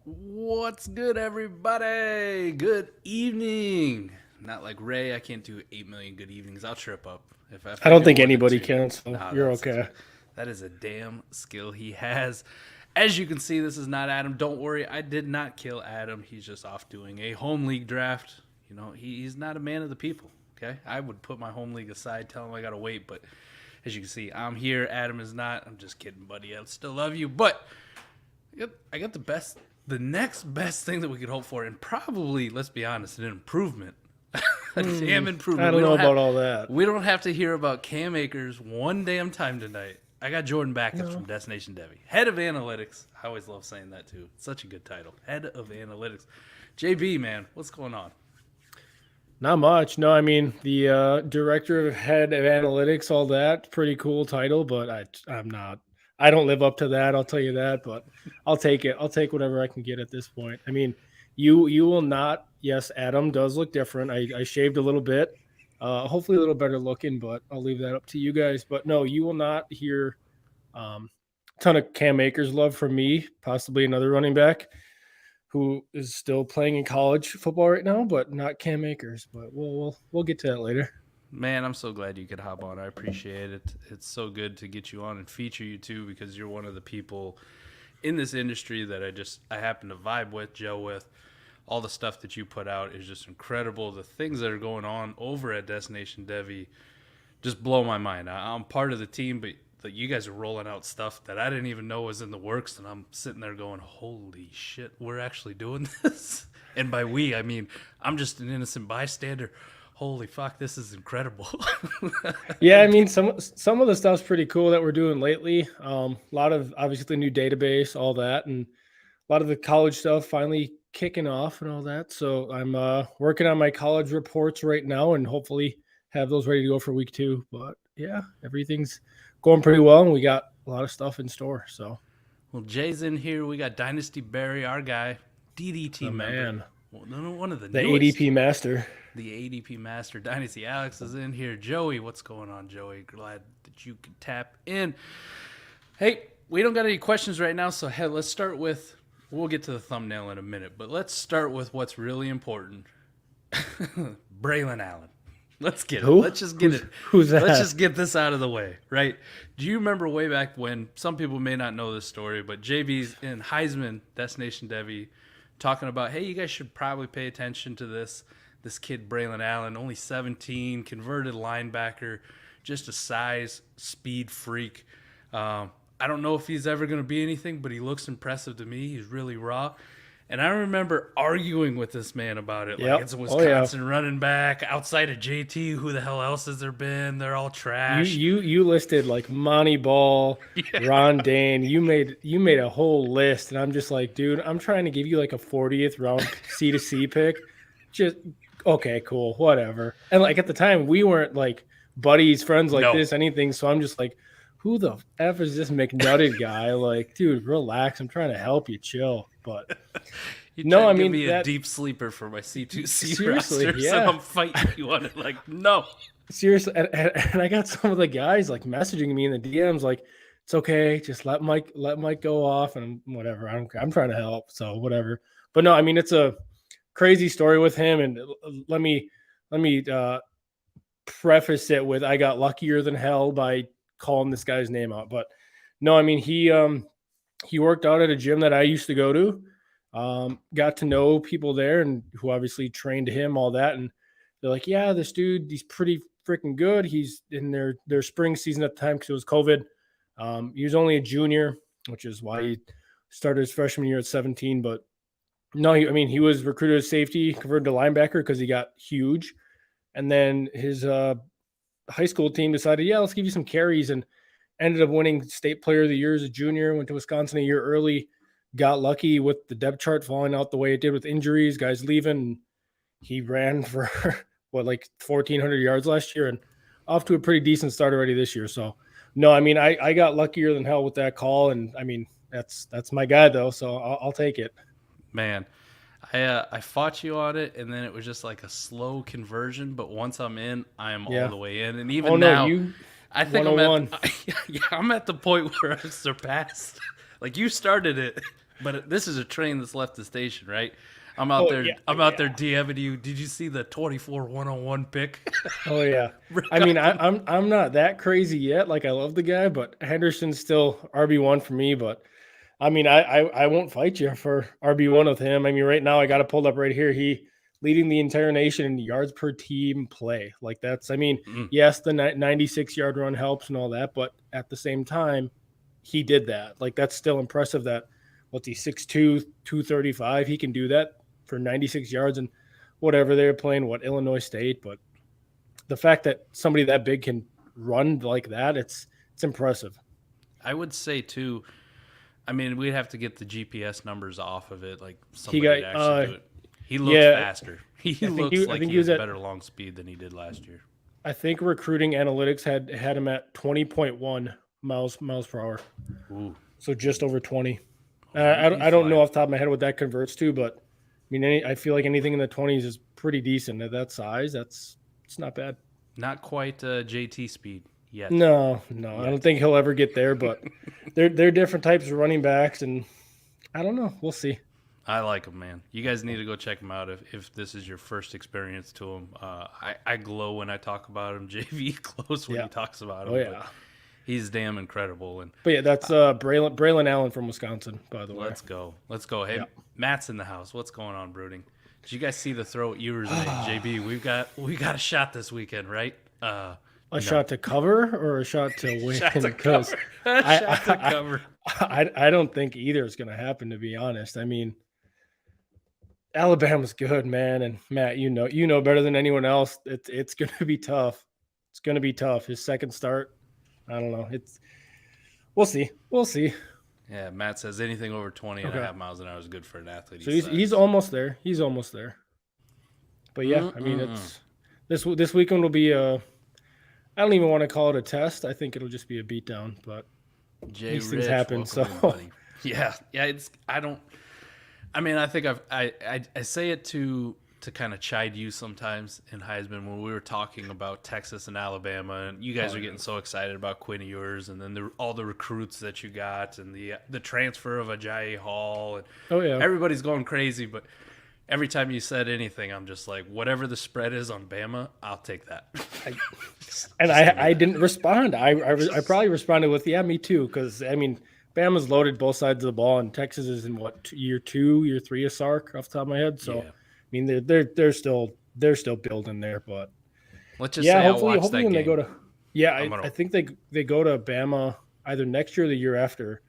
What's good, everybody? Good evening. Not like Ray. I can't do 8 million good evenings. I'll trip up if I I don't do think one or anybody two. can, so Nah, you're okay. that is a damn skill he has. As you can see, this is not Adam. Don't worry, I did not kill Adam. He's just off doing a home league draft. He's not a man of the people. Okay, I would put my home league aside, tell him I gotta wait. But as you can see, I'm here. Adam is not. I'm just kidding, buddy. I still love you, but I got the next best thing that we could hope for, and probably, let's be honest, an improvement, a damn I improvement. don't know about all that. We don't have to hear about Cam Akers one damn time tonight. I got Jordan Backus from No, Destination Devy, head of analytics. I always love saying that too. It's such a good title, head of analytics. JB, man, what's going on? not much. No, I mean the director of head of analytics, all that, pretty cool title, but I'm not. I don't live up to that. I'll tell you that, but I'll take it. I'll take whatever I can get at this point. I mean, you will not. Yes, Adam does look different. I shaved a little bit, hopefully a little better looking, but I'll leave that up to you guys. But no, you will not hear um, a ton of Cam Akers love from me. Possibly another running back who is still playing in college football right now, but not Cam Akers. But we'll get to that later. Man, I'm so glad you could hop on. I appreciate it. It's so good to get you on and feature you too, because you're one of the people in this industry that I happen to vibe with, gel with. All the stuff that you put out is just incredible. The things that are going on over at Destination Devy just blow my mind. I'm part of the team, but you guys are rolling out stuff that I didn't even know was in the works, and I'm sitting there going, "Holy shit, we're actually doing this!" And by we, I mean I'm just an innocent bystander. Holy fuck, this is incredible. Yeah, I mean some of the stuff's pretty cool that we're doing lately. A lot of obviously the new database, all that, and a lot of the college stuff finally kicking off and all that. So I'm working on my college reports right now, and hopefully have those ready to go for week 2. But yeah, everything's going pretty well, and we got a lot of stuff in store. So Well, Jay's in here. We got Dynasty Barry, our guy, the DDT member. man, Well, no, one of the the newest. ADP master. The ADP Master Dynasty. Alex is in here. Joey, what's going on, Joey? Glad that you could tap in. Hey, we don't got any questions right now, so hey, let's start with. We'll get to the thumbnail in a minute, but let's start with what's really important. Braelon Allen. Let's get it. Who? Let's just get it. Who's Let's that? just get this out of the way, right? Do you remember way back when? Some people may not know this story, but JB's in Heisman Destination Devy talking about, hey, you guys should probably pay attention to this kid Braelon Allen, only 17, converted linebacker, just a size speed freak. I don't know if he's ever going to be anything, but he looks impressive to me. He's really raw. And I remember arguing with this man about it. Like, Yep. it's a Oh yeah. Wisconsin running back outside of JT. Who the hell else has there been? They're all You trash. you you listed like Monty Ball, Yeah. Ron Dane. You made a whole list, and I'm just like, dude, I'm trying to give you like a 40th round C to C pick. Just okay, cool, whatever. And like at the time, we weren't like buddies, friends like No. this, anything. So I'm just like, who the f is this McNutted guy? Like, dude, relax. I'm trying to help you, chill. But You no, tried I to give mean me a that deep sleeper for my C2C seriously, roster, so yeah. I'm fighting you on it. Like, no. Seriously, and I got some of the guys like messaging me in the DMs like, "It's okay, just let Mike go off and whatever. I don't care. I'm trying to help, so whatever." But no, I mean it's a crazy story with him, and let me preface it with I got luckier than hell by calling this guy's name out. But no, I mean he worked out at a gym that I used to go to. Got to know people there and who obviously trained him, all that, and they're like, yeah, this dude, he's pretty freaking good. He's in their spring season at the time because it was COVID. He was only a junior, which is why he started his freshman year at 17. But no, I mean, he was recruited as safety, converted to linebacker because he got huge. And then his high school team decided, yeah, let's give you some carries, and ended up winning state player of the year as a junior. Went to Wisconsin a year early. Got lucky with the depth chart falling out the way it did with injuries, guys leaving. He ran for what like 1,400 yards last year and off to a pretty decent start already this year. So no, I mean I got luckier than hell with that call, and I mean that's my guy though, so I'll take it. Man, I fought you on it, and then it was just like a slow conversion. But once I'm in, I am all Yeah. the way in. And Oh even no, now, you I think 101. yeah, I'm at the point where I've surpassed. Like, you started it, But this is a train that's left the station, right? I'm out there. Yeah, I'm out there DMing you. Did you see the 24 101 pick? Oh yeah. I mean, I'm not that crazy yet. Like I love the guy, but Henderson's still RB1 for me. But I mean, I won't fight you for RB1 with him. I mean, right now I got it pulled up right here. He leading the entire nation in yards per team play. Like that's, I mean, yes, the 96-yard run helps and all that, but at the same time, he did that. Like that's still impressive that what's he 6'2", 235. He can do that for 96 yards and whatever they're playing, Illinois State. But the fact that somebody that big can run like that, it's impressive. I would say too. I mean, we'd have to get the GPS numbers off of it, like He somebody got to actually do it. He looks faster. He looks like he has better long speed than he did last year. I think recruiting analytics had him at 20.1 miles per hour. Ooh. So just over 20. I don't know off the top of my head what that converts to, but I mean, I feel like anything in the 20s is pretty decent at that size. It's not bad. Not quite JT speed yet. No, I don't think he'll ever get there. But they're different types of running backs, and I don't know. We'll see. I like him, man. You guys need to go check him out if this is your first experience to him. I glow when I talk about him. JV glows when he talks about him. Oh yeah. He's damn incredible. But yeah, that's Braelon Allen from Wisconsin, by the way. Let's go. Hey, Matt's in the house. What's going on, Brooding? Did you guys see the throw at Ewers made? JB, we got a shot this weekend, right? A shot to cover or a shot to win? Shot to cover. Shot to cover. I don't think either is going to happen, to be honest. I mean, Alabama's good, man, and Matt, you know better than anyone else. It's going to be tough. It's going to be tough. His second start. I don't know. We'll see. Yeah, Matt says anything over 20 and a half miles an hour is good for an athlete. So he's almost there. But yeah, I mean, it's this weekend will be I don't even want to call it a test. I think it'll just be a beatdown, but these things happen. So yeah, I think I say it to kind of chide you sometimes in Heisman when we were talking about Texas and Alabama, and you guys are getting so excited about Quinn Ewers, and then all the recruits that you got, and the transfer of Ajayi Hall, and everybody's going crazy. But every time you said anything, I'm just like, whatever the spread is on Bama, I'll take that. I didn't respond. I probably responded with me too, because I mean, Bama's loaded both sides of the ball, and Texas is in year 2, year 3 of Sark off the top of my head. So. Yeah. I mean, they're still building there, but let's just say hopefully when game. They go to I think they go to Bama either next year or the year after.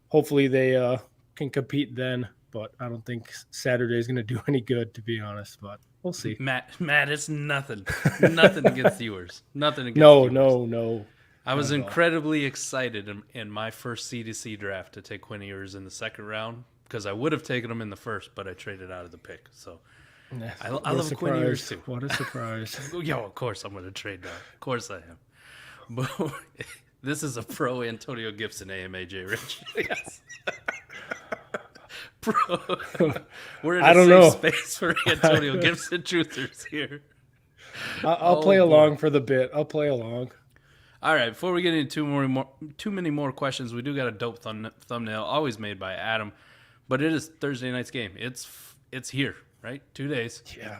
Hopefully they can compete then, but I don't think Saturday is going to do any good, to be honest. But we'll see. Matt, it's nothing against viewers. Nothing against viewers. No. I was incredibly excited in my first C2C draft to take Quinn Ewers in the second round because I would have taken him in the first, but I traded out of the pick. So. I love Quinn Ewers too. What a surprise. Of course I'm going to trade now. Of course I am. But this is a pro Antonio Gibson AMA, J. Rich. Yes. We're in a safe space for Antonio Gibson truthers here. I'll play along for the bit. I'll play along. All right, before we get into too many more questions, we do got a dope thumbnail, always made by Adam. But it is Thursday night's game. It's here. Right? 2 days. Yeah.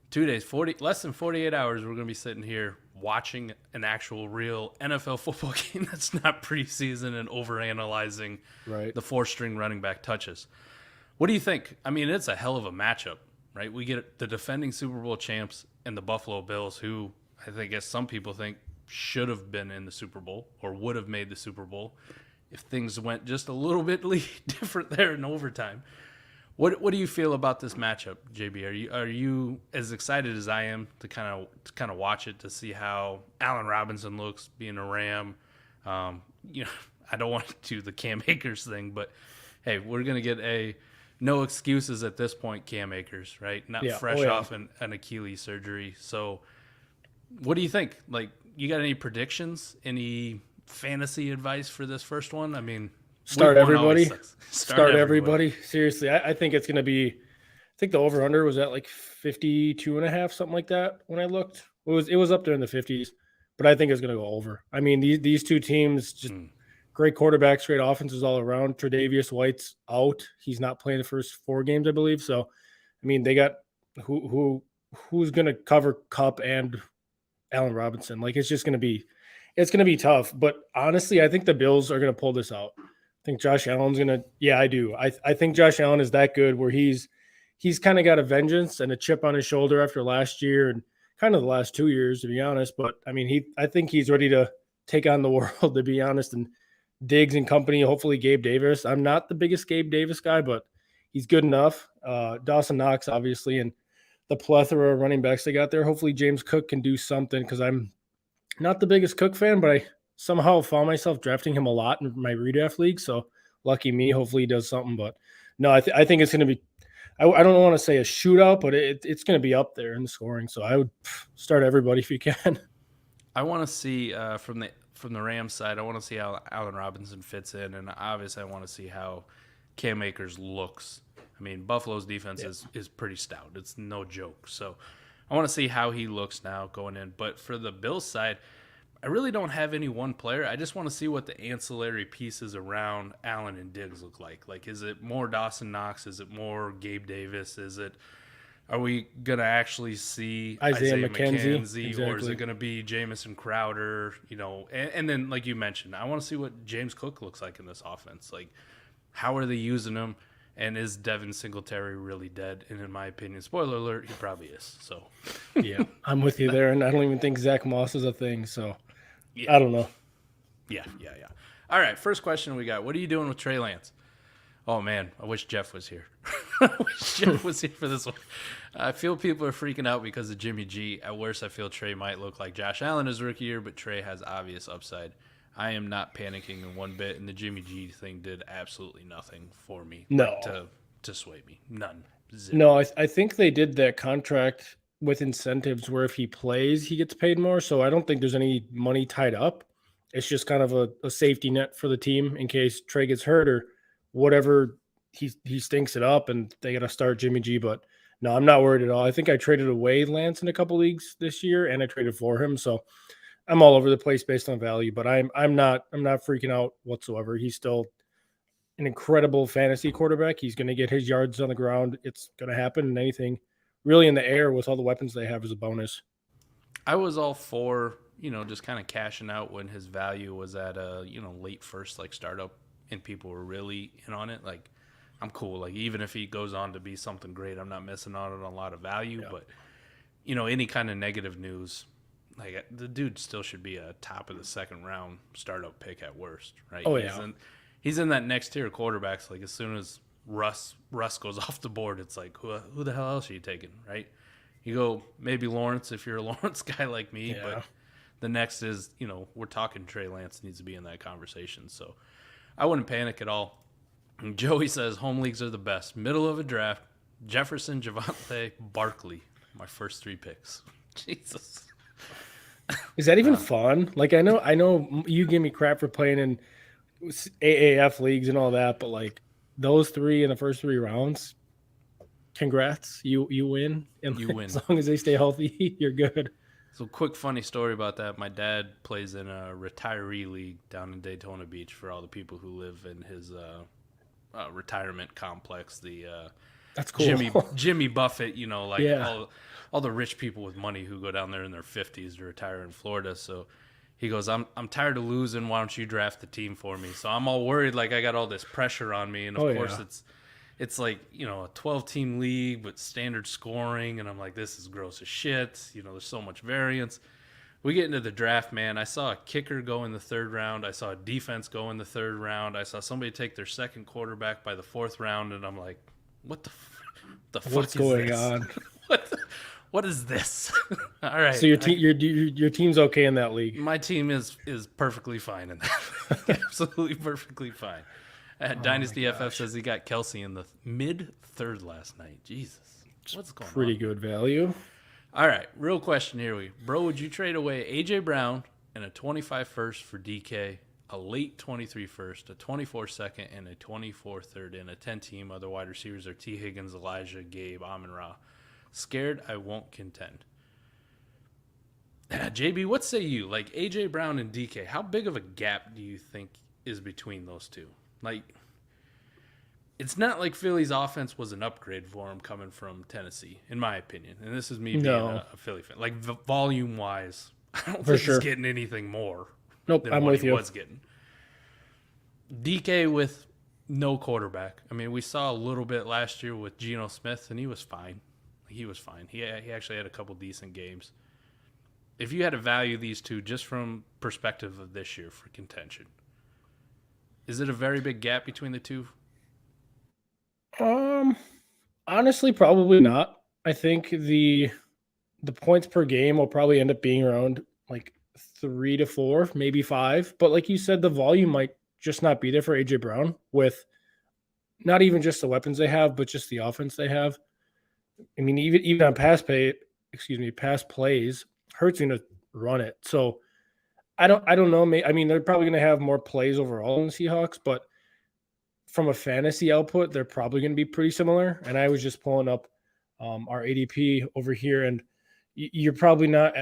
2 days, less than 48 hours, we're going to be sitting here watching an actual real NFL football game that's not preseason and overanalyzing the 4-string running back touches. What do you think? I mean, it's a hell of a matchup, right? We get the defending Super Bowl champs and the Buffalo Bills, who I think, as some people think, should have been in the Super Bowl or would have made the Super Bowl if things went just a little bit different there in overtime. What do you feel about this matchup, JB? Are you as excited as I am to kind of watch it, to see how Allen Robinson looks being a Ram? I don't want to do the Cam Akers thing, but hey, we're gonna get no excuses at this point, Cam Akers, right? Not fresh off an Achilles surgery. So, what do you think? Like, you got any predictions? Any fantasy advice for this first one? I mean. Start everybody. Seriously, I think it's going to be. I think the over/under was at like 52.5, something like that. When I looked, it was up there in the 50s, but I think it's going to go over. I mean, these two teams just great quarterbacks, great offenses all around. Tre'Davious White's out. He's not playing the first 4 games, I believe. So, I mean, they got who's going to cover Cup and Allen Robinson? Like, it's going to be tough. But honestly, I think the Bills are going to pull this out. I think Josh Allen's going to. Yeah, I do. I think Josh Allen is that good where he's kind of got a vengeance and a chip on his shoulder after last year and kind of the last 2 years, to be honest. But I mean, I think he's ready to take on the world, to be honest. And Diggs and company, hopefully Gabe Davis. I'm not the biggest Gabe Davis guy, but he's good enough. Dawson Knox, obviously, and the plethora of running backs they got there. Hopefully James Cook can do something because I'm not the biggest Cook fan, but I somehow found myself drafting him a lot in my redraft league. So lucky me. Hopefully he does something. But no, I think it's going to be – I don't want to say a shootout, but it's going to be up there in the scoring. So I would start everybody if you can. I want to see from the Rams side, I want to see how Allen Robinson fits in, and obviously I want to see how Cam Akers looks. I mean, Buffalo's defense is pretty stout. It's no joke. So I want to see how he looks now going in. But for the Bills side, I really don't have any one player. I just want to see what the ancillary pieces around Allen and Diggs look like. Like, is it more Dawson Knox? Is it more Gabe Davis? Are we going to actually see Isaiah McKenzie exactly. Or is it going to be Jamison Crowder? You know, and then, like you mentioned, I want to see what James Cook looks like in this offense. Like, how are they using him? And is Devin Singletary really dead? And in my opinion, spoiler alert, he probably is. So, yeah, I'm with you there. And I don't even think Zach Moss is a thing. So, yeah. I don't know. Yeah. All right, first question we got. What are you doing with Trey Lance? Oh, man, I wish Jeff was here. I wish Jeff was here for this one. I feel people are freaking out because of Jimmy G. At worst, I feel Trey might look like Josh Allen his rookie year, but Trey has obvious upside. I am not panicking in one bit, and the Jimmy G thing did absolutely nothing for me. No. To sway me. None. Zero. No, I think they did that contract with incentives where if he plays, he gets paid more. So I don't think there's any money tied up. It's just kind of a safety net for the team in case Trey gets hurt or whatever. He stinks it up and they got to start Jimmy G. But no, I'm not worried at all. I think I traded away Lance in a couple leagues this year and I traded for him. So I'm all over the place based on value, but I'm not freaking out whatsoever. He's still an incredible fantasy quarterback. He's going to get his yards on the ground. It's going to happen, and anything really in the air with all the weapons they have is a bonus. I was all for, just kind of cashing out when his value was at a, late first, like, startup, and people were really in on it. Like, I'm cool. Like, even if he goes on to be something great, I'm not missing out on a lot of value. Yeah. But, any kind of negative news, like, the dude still should be a top of the second round startup pick at worst, right? Oh, yeah. He's in that next tier of quarterbacks. Like, as soon as Russ goes off the board, it's like, who the hell else are you taking, right? You go maybe Lawrence if you're a Lawrence guy like me, yeah. But the next is, we're talking Trey Lance needs to be in that conversation. So I wouldn't panic at all. And Joey says home leagues are the best. Middle of a draft, Jefferson, Javonte, Barkley, my first 3 picks. Jesus. Is that even fun? Like, I know you give me crap for playing in AAF leagues and all that, but like those 3 in the first 3 rounds, congrats, you win. And you win. As long as they stay healthy, you're good. So quick funny story about that. My dad plays in a retiree league down in Daytona Beach for all the people who live in his retirement complex. That's cool. Jimmy Buffett, all the rich people with money who go down there in their 50s to retire in Florida. So he goes, I'm tired of losing. Why don't you draft the team for me? So I'm all worried, like I got all this pressure on me. And of course it's like, a 12-team league with standard scoring. And I'm like, this is gross as shit. There's so much variance. We get into the draft, man. I saw a kicker go in the 3rd round. I saw a defense go in the 3rd round. I saw somebody take their second quarterback by the 4th round. And I'm like, what the fuck What's is going this? on? What is this? All right. So your team's okay in that league. My team is perfectly fine in that. Absolutely perfectly fine. Dynasty FF says he got Kelsey in the mid-3rd last night. Jesus. What's going on? Pretty good value. All right. Real question here. Bro, would you trade away A.J. Brown and a 25 first for DK, a late 23 first, a 24 second, and a 24 third, and a 10-team? Other wide receivers are T. Higgins, Elijah, Gabe, Amon-Ra. Scared I won't contend. JB, what say you? Like A.J. Brown and DK, how big of a gap do you think is between those two. Like, it's not like Philly's offense was an upgrade for him coming from Tennessee, in my opinion. And this is me being No, a Philly fan. Like, volume wise, I don't for think he's sure. getting anything more Nope, than I'm what with he you. was getting. DK with no quarterback. I mean, we saw a little bit last year with Geno Smith, and he was fine. He was fine. He actually had a couple decent games. If you had to value these two just from perspective of this year for contention, is it a very big gap between the two? Um, Honestly, probably not. I think the points per game will probably end up being around like 3 to 4, maybe 5. But like you said, the volume might just not be there for AJ Brown with not even just the weapons they have, but just the offense they have. I mean, even on pass plays, Hurts going to run it. So I don't know. I mean, they're probably going to have more plays overall in the Seahawks, but from a fantasy output, they're probably going to be pretty similar. And I was just pulling up our ADP over here, and you're probably not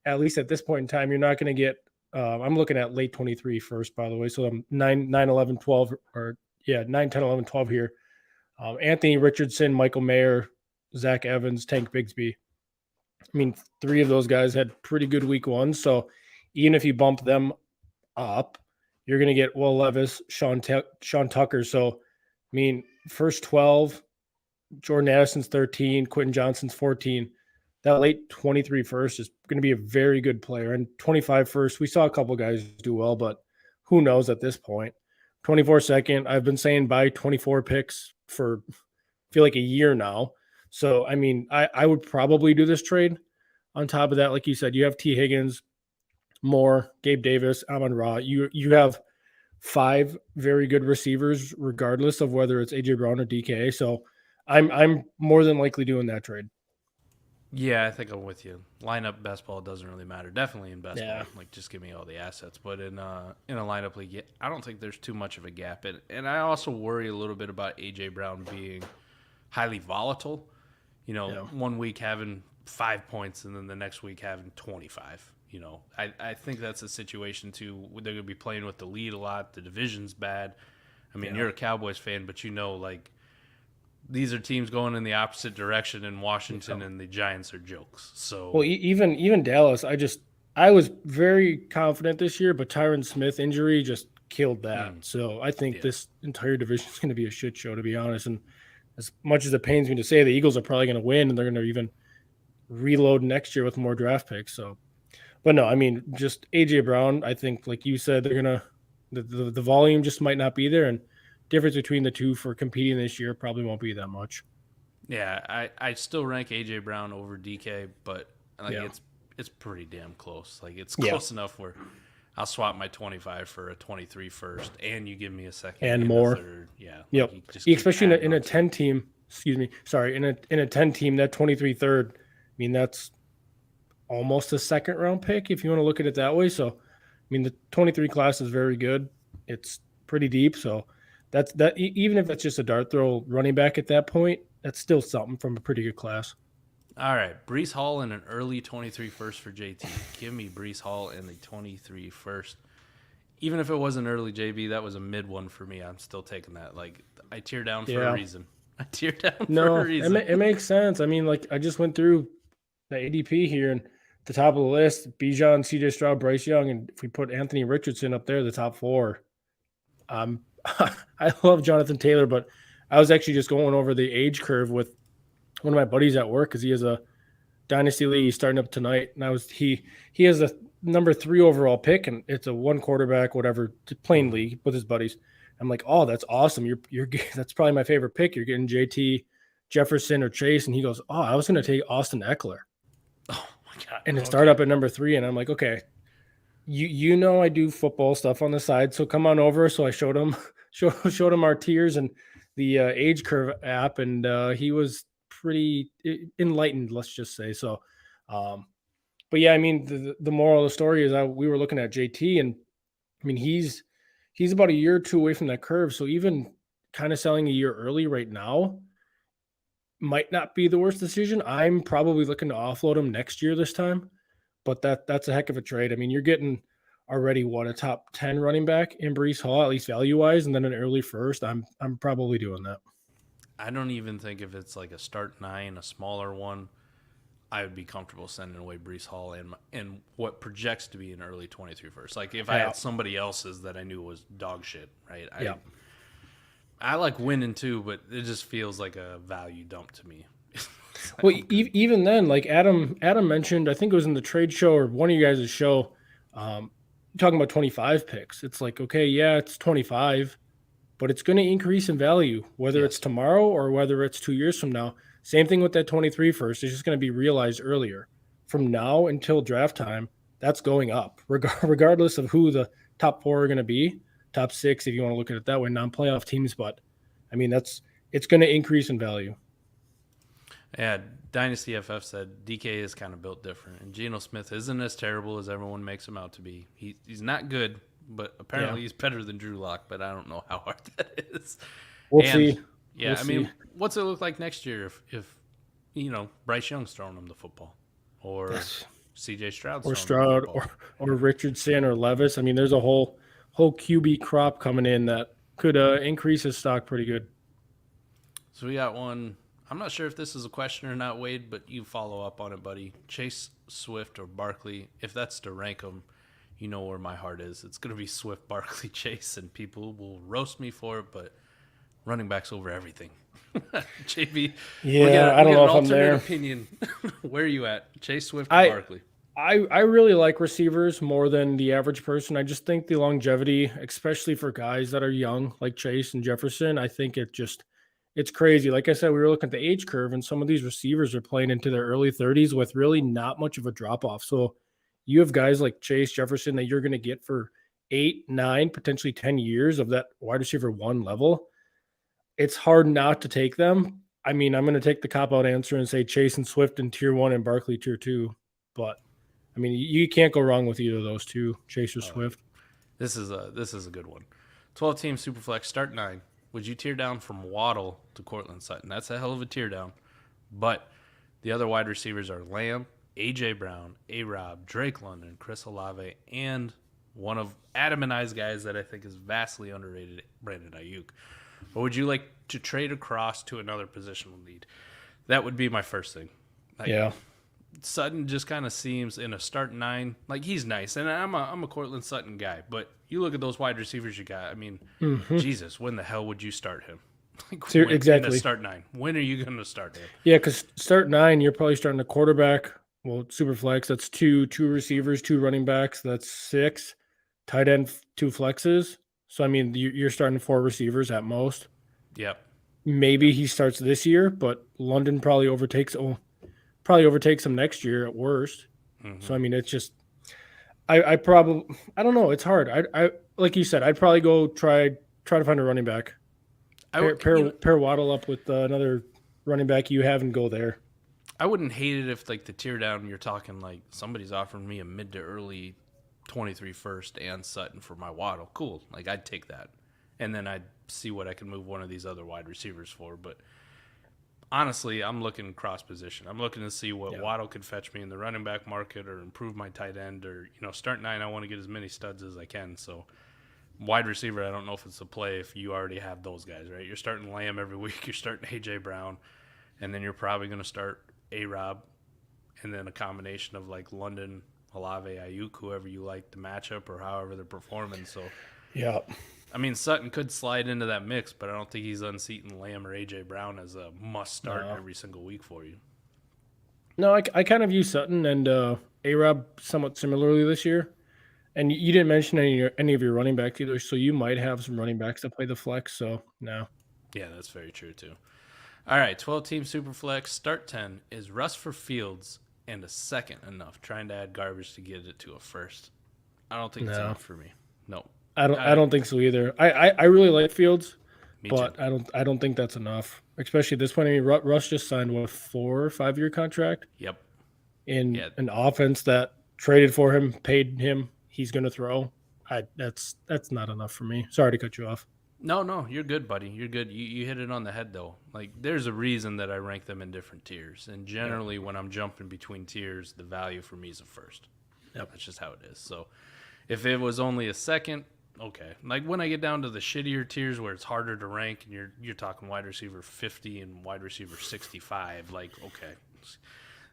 at least at this point in time, you're not going to get. I'm looking at late 23 first, by the way. So I'm 9, 9, 11, 12, or yeah, 9, 10, 11, 12 here. Anthony Richardson, Michael Mayer, Zach Evans, Tank Bigsby. I mean, 3 of those guys had pretty good week ones. So even if you bump them up, you're going to get Will Levis, Sean Tucker. So, I mean, first 12, Jordan Addison's 13, Quentin Johnson's 14. That late 23 first is going to be a very good player. And 25 first, we saw a couple guys do well, but who knows at this point. 24 second, I've been saying buy 24 picks for I feel like a year now. So, I mean, I would probably do this trade. On top of that, like you said, you have T. Higgins, Moore, Gabe Davis, Amon-Ra. You have 5 very good receivers, regardless of whether it's AJ Brown or DK. So I'm more than likely doing that trade. Yeah, I think I'm with you. Lineup best ball doesn't really matter. Definitely in best Yeah. ball, like just give me all the assets. But in a lineup league, I don't think there's too much of a gap. And I also worry a little bit about AJ Brown being highly volatile. You know, Yeah. one week having 5 points and then the next week having 25. You know, I think that's a situation too. They're going to be playing with the lead a lot. The division's bad. I mean, Yeah. you're a Cowboys fan, but you know, like, these are teams going in the opposite direction, and Washington and the Giants are jokes. So, Well, even Dallas, I was very confident this year, but Tyron Smith injury just killed that. So I think yeah. this entire division is going to be a shit show, to be honest. And as much as it pains me to say, the Eagles are probably going to win, and they're going to even reload next year with more draft picks. So, but no, I mean, just AJ Brown. I think, like you said, they're gonna the volume just might not be there, and difference between the two for competing this year probably won't be that much. yeah, I still rank AJ Brown over DK, but like Yeah. it's pretty damn close. Like it's Yeah. close enough where I'll swap my 25 for a 23 first, and you give me a second And a more. third. Yeah, Yep. you just keep Especially adding in a up to it. 10 team. Excuse me. Sorry, in a 10 team, that 23 third. I mean, that's almost a second round pick if you want to look at it that way. So, I mean, the 23 class is very good. It's pretty deep. So that's that. Even if it's just a dart throw running back at that point, that's still something from a pretty good class. All right, Brees Hall and an early 23 first for JT. Give me Brees Hall and the 23 first. Even if it wasn't early, JB, that was a mid one for me. I'm still taking that. Like, I tear down for a reason. I tear down for No, a reason. it makes sense. I mean, like I just went through the ADP here, and the top of the list: Bijan, CJ Stroud, Bryce Young, and if we put Anthony Richardson up there, the top 4. I love Jonathan Taylor, but I was actually just going over the age curve with one of my buddies at work because he has a Dynasty league starting up tonight, and he has a number 3 overall pick, and it's a 1 quarterback, whatever, plain league with his buddies. I'm like, oh, that's awesome. You're that's probably my favorite pick. You're getting JT, Jefferson, or Chase, and he goes, oh, I was going to take Austin Eckler, Oh, my God. and it started up at number 3, and I'm like, okay, you know I do football stuff on the side, so come on over. So I showed him showed him our tiers and the age curve app, and he was pretty enlightened, let's just say. So, but yeah, I mean, the moral of the story is we were looking at JT, and I mean he's about a year or 2 away from that curve. So even kind of selling a year early right now might not be the worst decision. I'm probably looking to offload him next year this time, but that's a heck of a trade. I mean, you're getting already a top 10 running back in Brees Hall, at least value wise, and then an early first, I'm probably doing that. I don't even think if it's like a start 9, a smaller one, I would be comfortable sending away Brees Hall and what projects to be an early 23 first. Like if I had somebody else's that I knew was dog shit, right? I like winning too, but it just feels like a value dump to me. Well, even then, like Adam mentioned, I think it was in the trade show or one of you guys' show, talking about 25 picks. It's like, okay, yeah, it's 25, but it's going to increase in value, whether it's tomorrow or whether it's 2 years from now. Same thing with that 23 first. It's just going to be realized earlier. From now until draft time, that's going up, regardless of who the top 4 are going to be, top 6, if you want to look at it that way, non-playoff teams. But, I mean, it's going to increase in value. Yeah, Dynasty FF said DK is kind of built different, and Geno Smith isn't as terrible as everyone makes him out to be. He's not good, but apparently he's better than Drew Lock, but I don't know how hard that is. We'll see. Yeah, I mean, what's it look like next year if Bryce Young's throwing him the football, or CJ Stroud's throwing him the football, or Richardson or Levis? I mean, there's a whole QB crop coming in that could increase his stock pretty good. So we got one. I'm not sure if this is a question or not, Wade, but you follow up on it, buddy. Chase, Swift, or Barkley. If that's to rank them, you know where my heart is. It's going to be Swift, Barkley, Chase, and people will roast me for it, but running backs over everything. JB, I don't know if I'm there. Opinion. Where are you at? Chase, Swift, or Barkley? I really like receivers more than the average person. I just think the longevity, especially for guys that are young, like Chase and Jefferson, I think it's crazy. Like I said, we were looking at the age curve, and some of these receivers are playing into their early 30s with really not much of a drop-off. So you have guys like Chase, Jefferson that you're going to get for 8, 9, potentially 10 years of that wide receiver 1 level. It's hard not to take them. I mean, I'm going to take the cop-out answer and say Chase and Swift in tier 1 and Barkley tier 2. But, I mean, you can't go wrong with either of those two, Chase or Swift. This is a good one. 12-team Superflex, start 9. Would you tear down from Waddle to Cortland Sutton? That's a hell of a tear down. But the other wide receivers are Lamb, A.J. Brown, A-Rob, Drake London, Chris Olave, and one of Adam and I's guys that I think is vastly underrated, Brandon Ayuk. Or would you like to trade across to another positional need? That would be my first thing. Sutton just kind of seems in a start 9, like he's nice, and I'm a Cortland Sutton guy, but you look at those wide receivers you got. I mean, Jesus, when the hell would you start him? Exactly. Start 9. When are you going to start him? Yeah, because start 9, you're probably starting a quarterback. Well, Superflex, that's two receivers, 2 running backs. That's 6. Tight end, 2 flexes. So, I mean, you're starting 4 receivers at most. Yep. Maybe he starts this year, but London probably overtakes him next year at worst. So, I mean, it's just I don't know. It's hard. I like you said, I'd probably go try to find a running back. Pair Waddle up with another running back you have and go there. I wouldn't hate it if, like, the tear down, you're talking like somebody's offering me a mid to early 23 first and Sutton for my Waddle. Cool. Like, I'd take that. And then I'd see what I can move one of these other wide receivers for. But honestly, I'm looking cross position. I'm looking to see what Waddle could fetch me in the running back market or improve my tight end or, start 9. I want to get as many studs as I can. So wide receiver, I don't know if it's a play if you already have those guys, right? You're starting Lamb every week. You're starting A.J. Brown. And then you're probably going to start A-Rob and then a combination of like London, Olave, Ayuk, whoever you like the matchup or however they're performing. So, yeah. I mean, Sutton could slide into that mix, but I don't think he's unseating Lamb or A.J. Brown as a must-start every single week for you. No, I kind of view Sutton and A-Rob somewhat similarly this year. And you didn't mention any of your running backs either, so you might have some running backs that play the flex, so no. Yeah, that's very true, too. All right, 12-team Superflex, start 10. Is Russ for Fields and a second enough? Trying to add garbage to get it to a first. I don't think it's enough for me. No. I don't think so either. I really like Fields, but too. I don't think that's enough. Especially at this point. I mean, Russ just signed a 4 or 5 year contract. Yep. In an offense that traded for him, paid him, he's going to throw. That's not enough for me. Sorry to cut you off. No, you're good, buddy. You're good. You hit it on the head though. Like there's a reason that I rank them in different tiers, and generally when I'm jumping between tiers, the value for me is a first. Yep. That's just how it is. So. If it was only a second, okay. Like when I get down to the shittier tiers where it's harder to rank, and you're talking wide receiver 50 and wide receiver 65, like okay.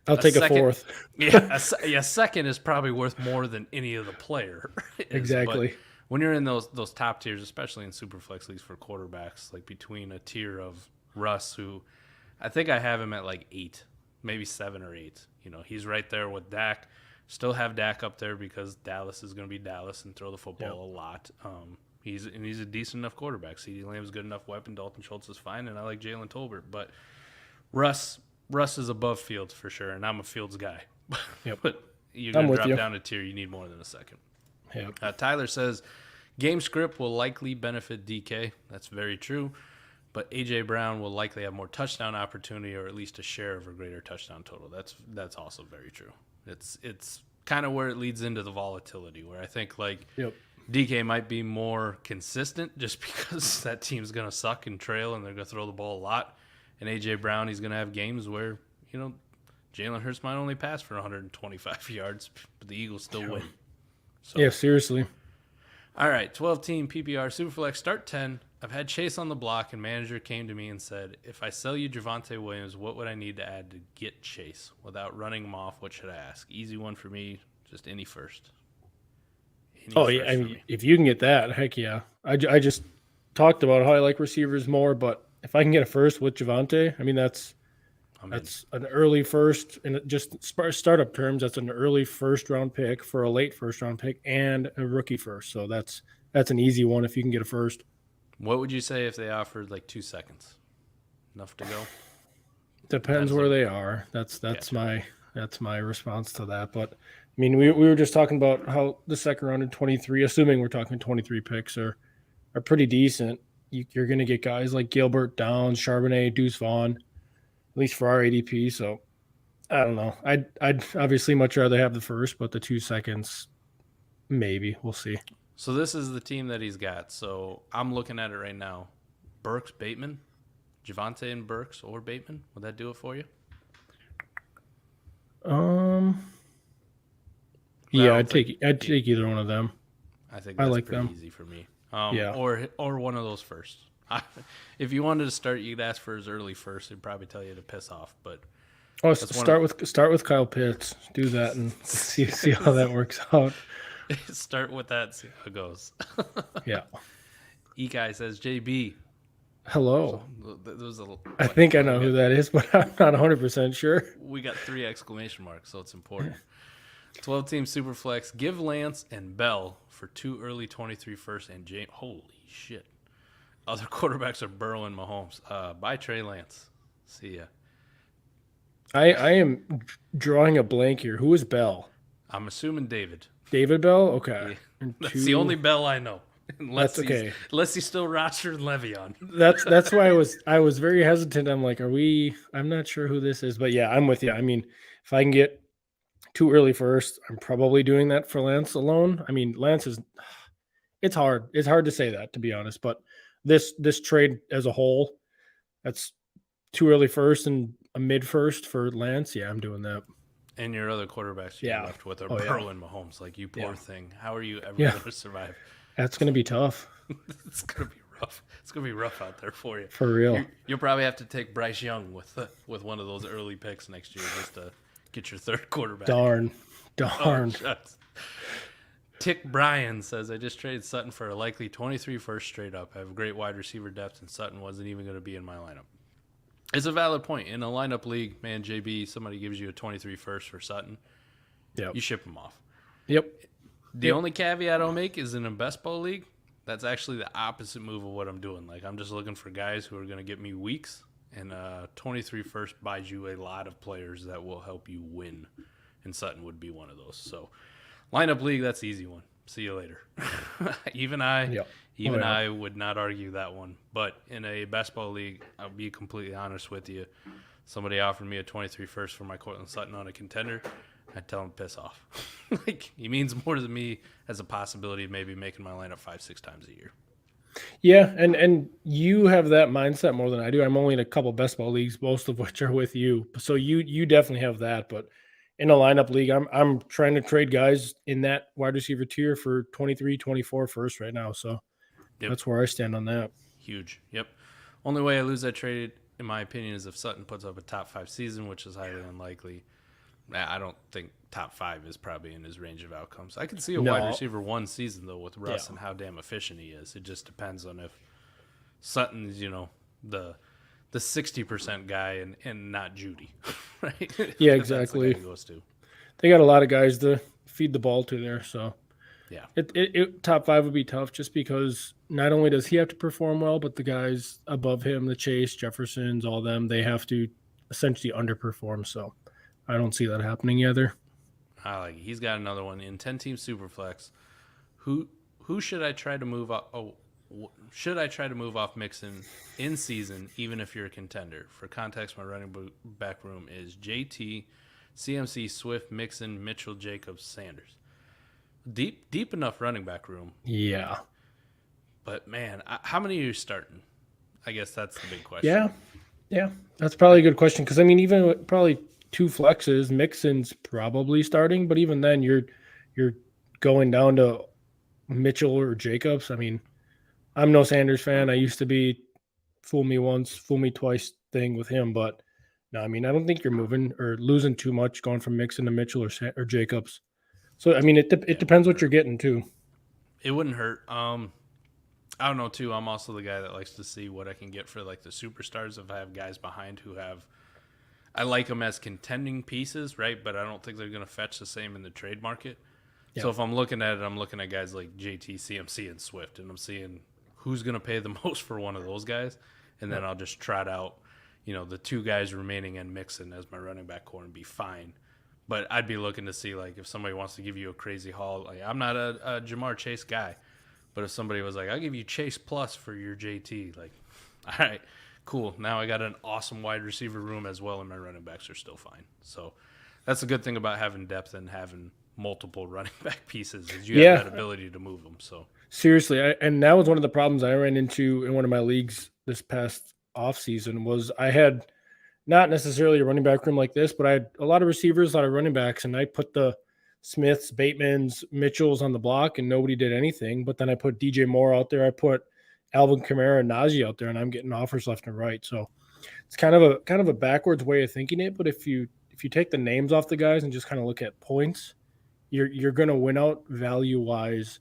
I'll take a fourth. Yeah, a second is probably worth more than any of the player. Exactly. But when you're in those top tiers, especially in Superflex leagues for quarterbacks, like between a tier of Russ, who I think I have him at like 8, maybe 7 or 8. You know, he's right there with Dak. Still have Dak up there because Dallas is going to be Dallas and throw the football a lot. He's a decent enough quarterback. CeeDee Lamb's a good enough weapon. Dalton Schultz is fine, and I like Jalen Tolbert. But Russ is above Fields for sure, and I'm a Fields guy. Yep. But you're going to drop down a tier. You need more than a second. Yep. Tyler says, game script will likely benefit DK. That's very true. But A.J. Brown will likely have more touchdown opportunity or at least a share of a greater touchdown total. That's also very true. It's kind of where it leads into the volatility, where I think like DK might be more consistent just because that team's going to suck and trail and they're going to throw the ball a lot. And A.J. Brown, he's going to have games where, you know, Jalen Hurts might only pass for 125 yards, but the Eagles still win. So. Yeah, seriously. All right, 12-team PPR Superflex, start 10. I've had Chase on the block, and manager came to me and said, if I sell you Javonte Williams, what would I need to add to get Chase? Without running him off, what should I ask? Easy one for me, just any first. Yeah, I mean, if you can get that, heck yeah. I just talked about how I like receivers more, but if I can get a first with Javonte, I mean, that's an early first, and just startup terms, that's an early first-round pick for a late first-round pick and a rookie first. So that's an easy one if you can get a first. What would you say if they offered like 2 seconds? Enough to go? Depends where they are. That's my response to that. But I mean, we were just talking about how the second round in 23, assuming we're talking 23 picks, are pretty decent. You're going to get guys like Gilbert, Downs, Charbonnet, Deuce Vaughn, at least for our ADP. So I don't know. I'd obviously much rather have the first, but the 2 seconds, maybe. We'll see. So this is the team that he's got. So I'm looking at it right now. Burks, Bateman, Javonte and Burks or Bateman. Would that do it for you? Yeah, I'd take either one of them. I think that's like pretty them. easy for me. Or one of those first. If you wanted to start, you'd ask for his early first. He'd probably tell you to piss off, but start with Kyle Pitts. Do that and see how that works out. Start with that, see how it goes. Yeah. Ekai says, JB. Hello. So, I think I know who that is, but I'm not 100% sure. We got 3 exclamation marks, so it's important. 12-team Superflex. Give Lance and Bell for 2 early 23 first and James. Holy shit. Other quarterbacks are Burrow and Mahomes. Bye, Trey Lance. See ya. I am drawing a blank here. Who is Bell? I'm assuming David. David Bell? Okay. Yeah. That's the only Bell I know. That's okay. Unless he's still rostered Le'Veon. That's why I was very hesitant. I'm like, I'm not sure who this is, but yeah, I'm with you. I mean, if I can get 2 early first, I'm probably doing that for Lance alone. I mean, it's hard. It's hard to say that, to be honest, but this trade as a whole, that's 2 early first and a mid first for Lance. Yeah, I'm doing that. And your other quarterbacks you're left with are Burrow and Mahomes. Like, you poor thing. How are you ever going to survive? That's going to be tough. It's going to be rough. It's going to be rough out there for you. For real. You'll probably have to take Bryce Young with one of those early picks next year just to get your third quarterback. Darn. Oh, Tick Bryan says, I just traded Sutton for a likely 23 first straight up. I have great wide receiver depth, and Sutton wasn't even going to be in my lineup. It's a valid point. In a lineup league, man, JB, somebody gives you a 23 first for Sutton. You ship him off. Yep. The only caveat I'll make is in a best ball league, that's actually the opposite move of what I'm doing. Like, I'm just looking for guys who are going to get me weeks, and 23 first buys you a lot of players that will help you win, and Sutton would be one of those. So, lineup league, that's the easy one. See you later. Even I would not argue that one. But in a best ball league, I'll be completely honest with you. Somebody offered me a 23 first for my Cortland Sutton on a contender. I'd tell him to piss off. Like, he means more to me as a possibility of maybe making my lineup 5-6 times a year. Yeah, and you have that mindset more than I do. I'm only in a couple best ball leagues, most of which are with you. So you definitely have that. But in a lineup league, I'm trying to trade guys in that wide receiver tier for 23, 24 first right now. So Yep. that's where I stand on that. Huge. Yep. Only way I lose that trade, in my opinion, is if Sutton puts up a top 5 season, which is highly unlikely. I don't think top 5 is probably in his range of outcomes. I could see a wide receiver 1 season, though, with Russ and how damn efficient he is. It just depends on if Sutton's, the 60% guy and not Judy, right? Yeah, exactly. That's the guy he goes to. They got a lot of guys to feed the ball to there, so yeah, it top 5 would be tough just because not only does he have to perform well, but the guys above him, the Chase, Jeffersons, all them, they have to essentially underperform. So I don't see that happening either. I like it. He's got another one in 10-team Superflex. Who should I try to move off? Oh, should I try to move off Mixon in season, even if you're a contender? For context, my running back room is JT, CMC, Swift, Mixon, Mitchell, Jacobs, Sanders. Deep enough running back room. Yeah. But, man, how many are you starting? I guess that's the big question. Yeah. That's probably a good question because, I mean, even with probably 2 flexes, Mixon's probably starting, but even then you're going down to Mitchell or Jacobs. I mean, I'm no Sanders fan. I used to be fool me once, fool me twice thing with him, but no, I mean, I don't think you're moving or losing too much going from Mixon to Mitchell or Jacobs. So, I mean, it depends what you're getting, too. It wouldn't hurt. I don't know, too. I'm also the guy that likes to see what I can get for, like, the superstars. If I have guys behind who have – I like them as contending pieces, right? But I don't think they're going to fetch the same in the trade market. Yep. So if I'm looking at it, I'm looking at guys like JT, CMC, and Swift, and I'm seeing who's going to pay the most for one of those guys. And then I'll just trot out, the 2 guys remaining and Mixon as my running back core and be fine. But I'd be looking to see, like, if somebody wants to give you a crazy haul. Like, I'm not a Jamar Chase guy, but if somebody was like, I'll give you Chase plus for your JT, like, all right, cool. Now I got an awesome wide receiver room as well, and my running backs are still fine. So that's a good thing about having depth and having multiple running back pieces is you have that ability to move them. So seriously, and that was one of the problems I ran into in one of my leagues this past offseason was I had – not necessarily a running back room like this, but I had a lot of receivers, a lot of running backs, and I put the Smiths, Batemans, Mitchells on the block, and nobody did anything. But then I put DJ Moore out there. I put Alvin Kamara and Najee out there, and I'm getting offers left and right. So it's kind of a backwards way of thinking it. But if you take the names off the guys and just kind of look at points, you're going to win out value wise,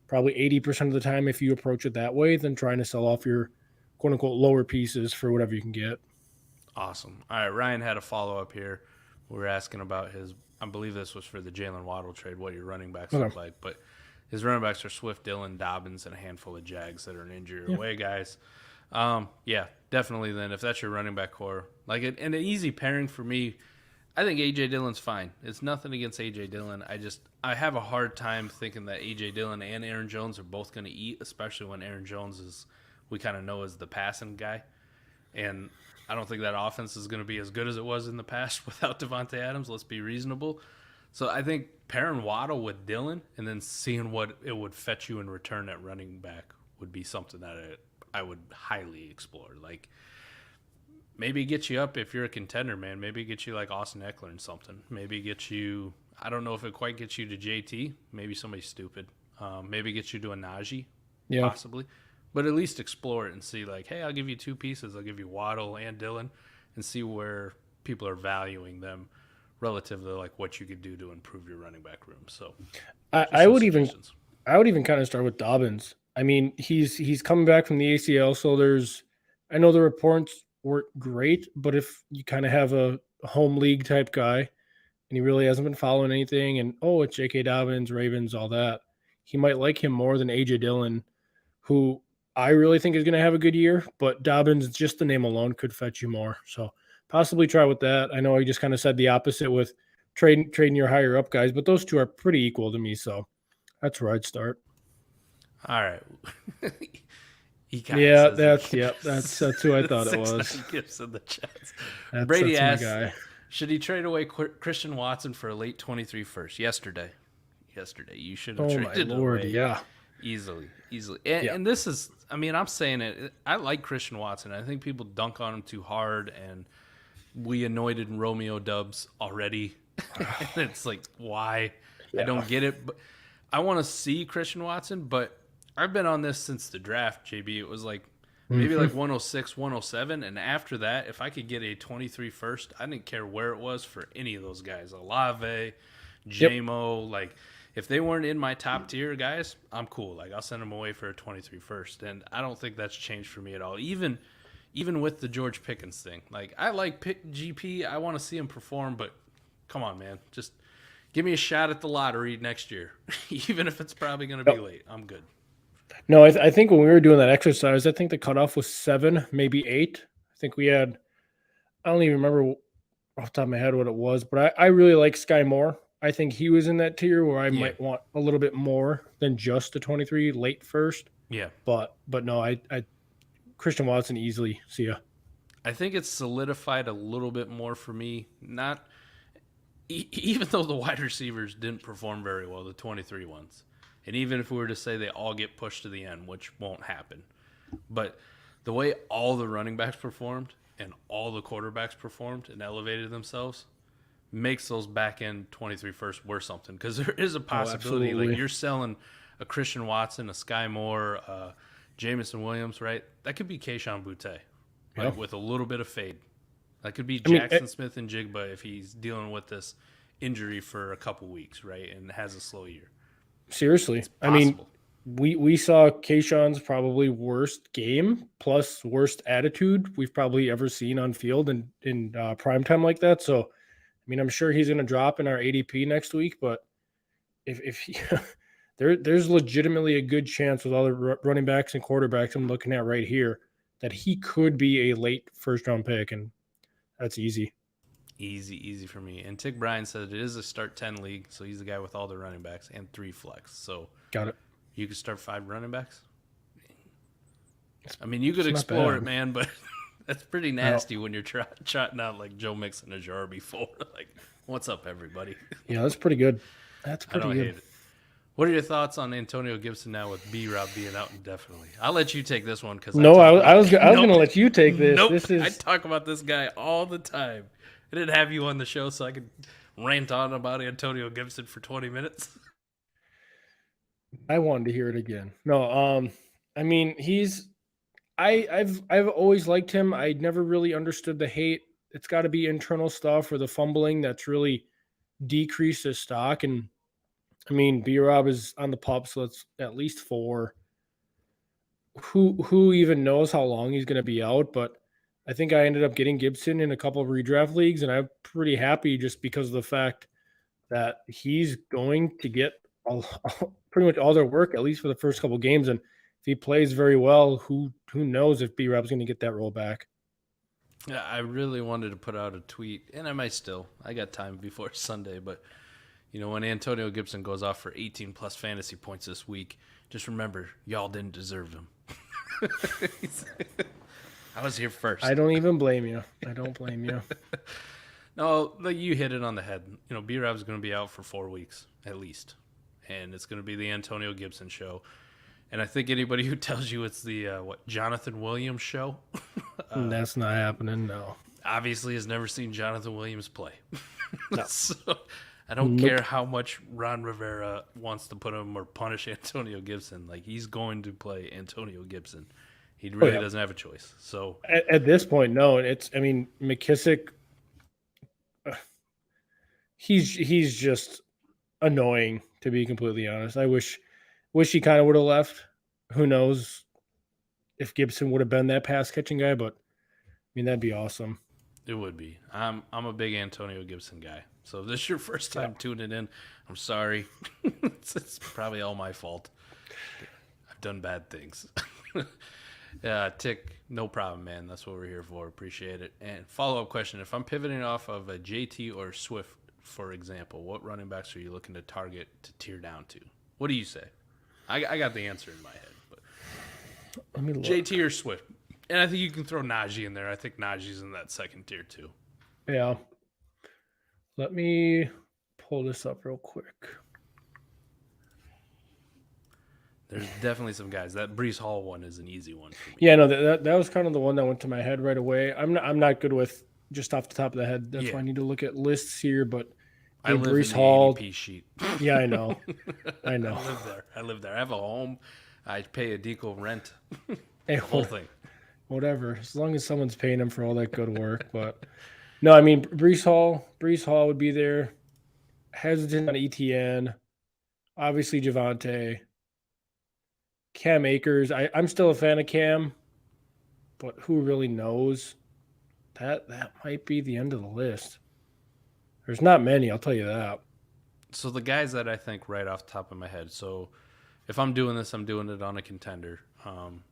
probably 80% of the time if you approach it that way than trying to sell off your quote unquote lower pieces for whatever you can get. Awesome. All right, Ryan had a follow-up here. We were asking about his – I believe this was for the Jalen Waddle trade, what your running backs look like. But his running backs are Swift, Dillon, Dobbins, and a handful of Jags that are an injury away guys. Definitely then if that's your running back core. Like and an easy pairing for me, I think A.J. Dillon's fine. It's nothing against A.J. Dillon. I have a hard time thinking that A.J. Dillon and Aaron Jones are both going to eat, especially when Aaron Jones is – we kind of know as the passing guy. And – I don't think that offense is going to be as good as it was in the past without Devontae Adams. Let's be reasonable. So I think pairing Waddle with Dillon and then seeing what it would fetch you in return at running back would be something that I would highly explore. Like maybe get you up if you're a contender, man. Maybe get you like Austin Eckler and something. Maybe get you – I don't know if it quite gets you to JT. Maybe somebody stupid. Maybe get you to a Najee, possibly. But at least explore it and see, like, hey, I'll give you 2 pieces. I'll give you Waddle and Dillon and see where people are valuing them relative to, like, what you could do to improve your running back room. So I would even kind of start with Dobbins. I mean, he's coming back from the ACL, so I know the reports weren't great, but if you kind of have a home league type guy and he really hasn't been following anything and, it's J.K. Dobbins, Ravens, all that, he might like him more than A.J. Dillon, who – I really think is going to have a good year, but Dobbins, just the name alone, could fetch you more. So possibly try with that. I know I just kind of said the opposite with trading your higher up guys, but those 2 are pretty equal to me. So that's where I'd start. All right. That's who I thought it was. Gibson the chats. Brady asked, should he trade away Christian Watson for a late 23 first? Yesterday. You should have traded away. Yeah. Easily. And this is, I mean, I'm saying it. I like Christian Watson. I think people dunk on him too hard, and we anointed Romeo Dubs already And it's like, why? I Yeah. don't get it. But I want to see Christian Watson, but I've been on this since the draft, JB. It was like maybe Mhm. like 106, 107. And after that, if I could get a 23 first, I didn't care where it was for any of those guys. Olave, Yep. JMO, like if they weren't in my top tier guys, I'm cool. Like I'll send them away for a 23 first. And I don't think that's changed for me at all. Even with the George Pickens thing. Like I like GP. I want to see him perform, but come on, man. Just give me a shot at the lottery next year. Even if it's probably going to be late. I'm good. No, I think when we were doing that exercise, I think the cutoff was 7, maybe 8. I think we had, I don't even remember off the top of my head what it was, but I really like Sky Moore. I think he was in that tier where I Yeah. might want a little bit more than just the 23 late first. Yeah. But no, I Christian Watson easily see ya. I think it's solidified a little bit more for me. Not even though the wide receivers didn't perform very well, the 23 ones. And even if we were to say they all get pushed to the end, which won't happen. But the way all the running backs performed and all the quarterbacks performed and elevated themselves makes those back end 23 first worth something. Because there is a possibility, absolutely. like you're selling a Christian Watson, a Sky Moore, Jameson Williams, right? That could be Keyshawn Boutte, Yeah. with a little bit of fade. That could be I mean, Jackson Smith and Jigba if he's dealing with this injury for a couple weeks, right? And has a slow year. Seriously. I mean, we saw Keyshawn's probably worst game plus worst attitude we've probably ever seen on field in prime time like that. So, I mean, I'm sure he's going to drop in our ADP next week, but if he, there's legitimately a good chance with all the running backs and quarterbacks I'm looking at right here that he could be a late first round pick, and that's easy. Easy for me. And Tick Bryan said it is a start 10 league, so he's the guy with all the running backs and 3 flex. So Got it. you could start 5 running backs. I mean, you could It's not explore bad. it, man, but that's pretty nasty when you're trotting out like Joe Mixon as your RB4. Like, what's up, everybody? Yeah, that's pretty good. That's I pretty don't good. hate it. What are your thoughts on Antonio Gibson now with B-Rob being out indefinitely? I'll let you take this one because No, I was going to let you take this. Nope. This I is talk about this guy all the time. I didn't have you on the show so I could rant on about Antonio Gibson for 20 minutes. I wanted to hear it again. No, I mean, I've always liked him. I never really understood the hate. It's got to be internal stuff or the fumbling that's really decreased his stock. And I mean, B Rob is on the pup, so it's at least 4. Who even knows how long he's going to be out? But I think I ended up getting Gibson in a couple of redraft leagues, and I'm pretty happy just because of the fact that he's going to get pretty much all their work, at least for the first couple of games. And if he plays very well, who knows if B Rob's going to get that role back? Yeah, I really wanted to put out a tweet, and I might still. I got time before Sunday, but when Antonio Gibson goes off for 18 plus fantasy points this week, just remember, y'all didn't deserve him. I was here first. I don't even blame you. I don't blame you. No, like you hit it on the head. B-Rob's going to be out for 4 weeks at least, and it's going to be the Antonio Gibson show. And I think anybody who tells you it's the Jonathan Williams show, That's not happening. No, obviously has never seen Jonathan Williams play. No. So I don't care how much Ron Rivera wants to put him or punish Antonio Gibson. Like, he's going to play Antonio Gibson. He really doesn't have a choice. So at this point, no. I mean, McKissick. He's just annoying, to be completely honest. I wish he kind of would have left. Who knows if Gibson would have been that pass catching guy, but I mean, that'd be awesome. it would be. I'm a big Antonio Gibson guy. So if this is your first time tuning in, I'm sorry. It's probably all my fault. I've done bad things. Tick, no problem, man. That's what we're here for. Appreciate it. And follow-up question. If I'm pivoting off of a JT or Swift, for example, what running backs are you looking to target to tier down to? What do you say? I got the answer in my head. But Let me look. JT or Swift. And I think you can throw Najee in there. I think Najee's in that second tier too. Yeah. Let me pull this up real quick. There's definitely some guys. That Brees Hall one is an easy one for me. Yeah, no, that was kind of the one that went to my head right away. I'm not good with just off the top of the head. That's why I need to look at lists here. But I live Brees in the Hall. ADP sheet. Yeah, I know. I know. I live there. I have a home. I pay a decal rent. Hey, The whole thing. whatever. As long as someone's paying him for all that good work. But no, I mean Brees Hall would be there. Hesitant on ETN. Obviously Javante. Cam Akers. I'm still a fan of Cam, but who really knows? That might be the end of the list. There's not many, I'll tell you that. So the guys that I think right off the top of my head. So if I'm doing this, I'm doing it on a contender.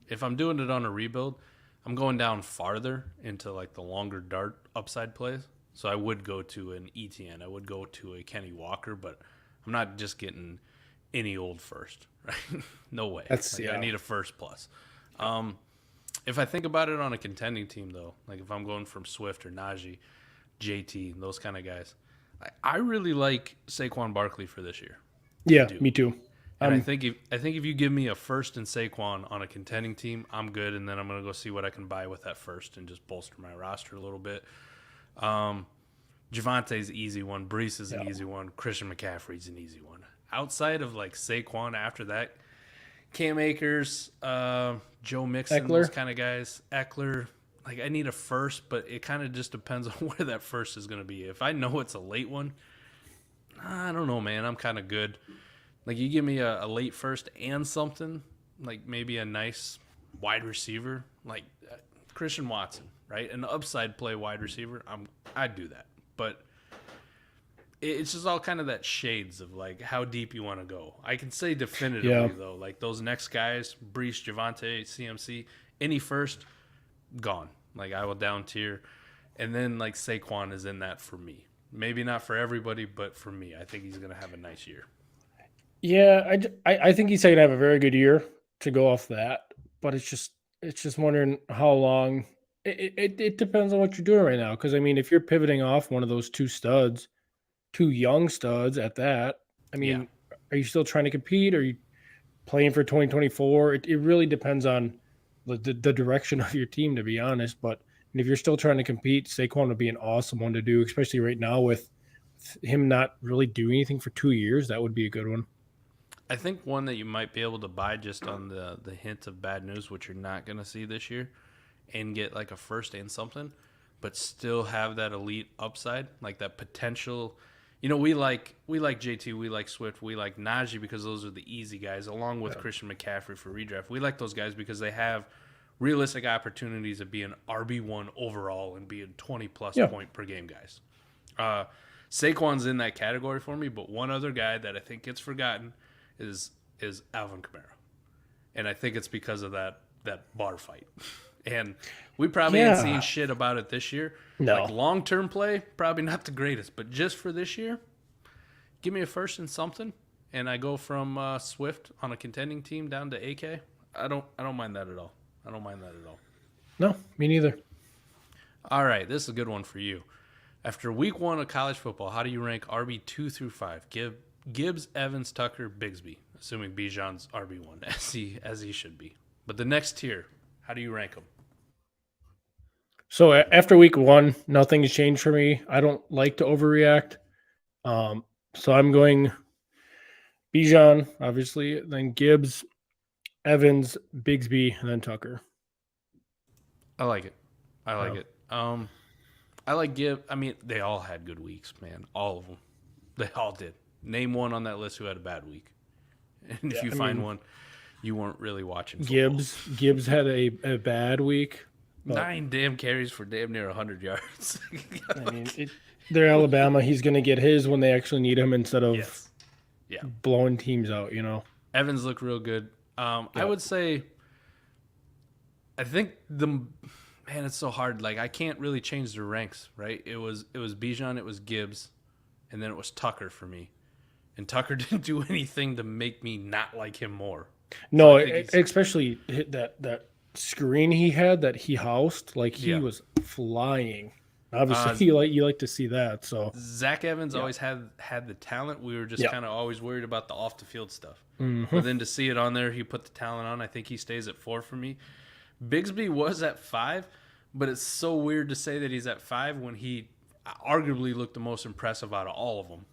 If I'm doing it on a rebuild, I'm going down farther into like the longer dart upside plays. So I would go to an ETN. I would go to a Kenny Walker, but I'm not just getting any old first, right? No way. I need a first plus. If I think about it on a contending team, though, like if I'm going from Swift or Najee, JT, those kind of guys, I really like Saquon Barkley for this year. Yeah, me too. And I think if you give me a first and Saquon on a contending team, I'm good, and then I'm gonna go see what I can buy with that first and just bolster my roster a little bit. Javante's an easy one. Brees is an easy one. Christian McCaffrey's an easy one. Outside of like Saquon, after that, Cam Akers, Joe Mixon, those kind of guys, Eckler. Like I need a first, but it kind of just depends on where that first is going to be. If I know it's a late one, I don't know, man. I'm kind of good. Like you give me a late first and something, like maybe a nice wide receiver, like Christian Watson, right? An upside play wide receiver, I'd do that. But it's just all kind of that shades of like how deep you want to go. I can say definitively though, like those next guys, Brees, Javante, CMC, any first, gone. Like I will down tier, and then like Saquon is in that for me. Maybe not for everybody, but for me, I think he's gonna have a nice year. Yeah, I think he's going to have a very good year to go off that, but it's just wondering how long. It depends on what you're doing right now, because I mean, if you're pivoting off one of those two young studs at that, I mean, are you still trying to compete? Are you playing for 2024? It really depends on the direction of your team, to be honest. But if you're still trying to compete, Saquon would be an awesome one to do, especially right now with him not really doing anything for 2 years. That would be a good one. I think one that you might be able to buy just on the hint of bad news, which you're not going to see this year, and get like a first and something, but still have that elite upside, like that potential. You know, we like JT, we like Swift, we like Najee because those are the easy guys, along with Christian McCaffrey for redraft. We like those guys because they have realistic opportunities of being RB1 overall and being 20-plus point per game guys. Saquon's in that category for me, but one other guy that I think gets forgotten is Alvin Kamara. And I think it's because of that bar fight. And we probably ain't seen shit about it this year. No. Like long-term play, probably not the greatest. But just for this year, give me a first and something, and I go from Swift on a contending team down to AK. I don't mind that at all. No, me neither. All right, this is a good one for you. After week 1 of college football, how do you rank RB 2 through 5? Gibbs, Evans, Tucker, Bigsby, assuming Bijan's RB1 as he should be. But the next tier, how do you rank them? So after week 1, nothing has changed for me. I don't like to overreact. So I'm going Bijan, obviously, then Gibbs, Evans, Bigsby, and then Tucker. I like it. I like Gibbs. I mean, they all had good weeks, man. All of them. They all did. Name one on that list who had a bad week. And if you find one, you weren't really watching football. Gibbs had a bad week. 9 damn carries for damn near 100 yards. I mean, they're Alabama. He's going to get his when they actually need him instead of blowing teams out, you know. Evans looked real good. I would say, I think it's so hard. Like, I can't really change the ranks, right? It was Bijan, it was Gibbs, and then it was Tucker for me. And Tucker didn't do anything to make me not like him more. No, especially hit that screen he had that he housed. Like, he was flying. Obviously, you like to see that. So Zach Evans always had the talent. We were just kind of always worried about the off the field stuff. Mm-hmm. But then to see it on there, he put the talent on. I think he stays at 4 for me. Bigsby was at 5, but it's so weird to say that he's at 5 when he arguably looked the most impressive out of all of them.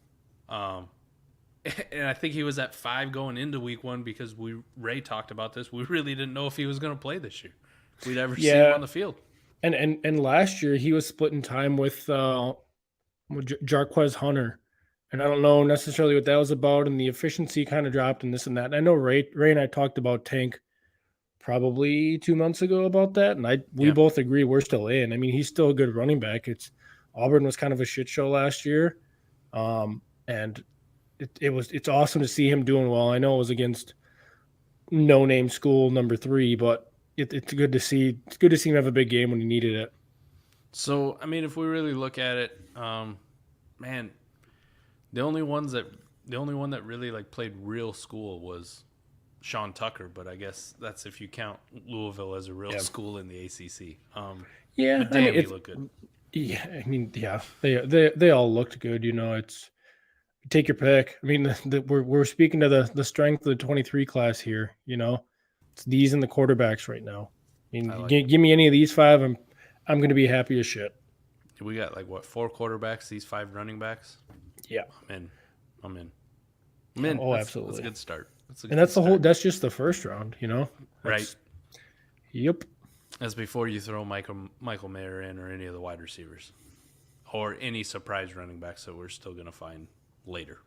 And I think he was at 5 going into week 1 because Ray talked about this. We really didn't know if he was going to play this year. We'd ever see him on the field. And last year he was splitting time with Jarquez Hunter. And I don't know necessarily what that was about, and the efficiency kind of dropped and this and that. And I know Ray and I talked about Tank probably 2 months ago about that, and we both agree we're still in. I mean, he's still a good running back. Auburn was kind of a shit show last year, and it's awesome to see him doing well. I know it was against no-name school number 3, but it's good to see. It's good to see him have a big game when he needed it. So, I mean, if we really look at it, man, the only one that really like played real school was Sean Tucker, but I guess that's if you count Louisville as a real school in the ACC. But damn, he looked good. Yeah, I mean, yeah, they all looked good. You know, it's take your pick. I mean, we're speaking to the strength of the 23 class here. You know, it's these and the quarterbacks right now. I mean, give me any of these 5, I'm going to be happy as shit. We got 4 quarterbacks, these 5 running backs. Yeah, I'm in. Oh, absolutely. That's a good start. That's just the first round, you know? Right. Yep. That's before you throw Michael Mayer in or any of the wide receivers or any surprise running backs that we're still going to find later.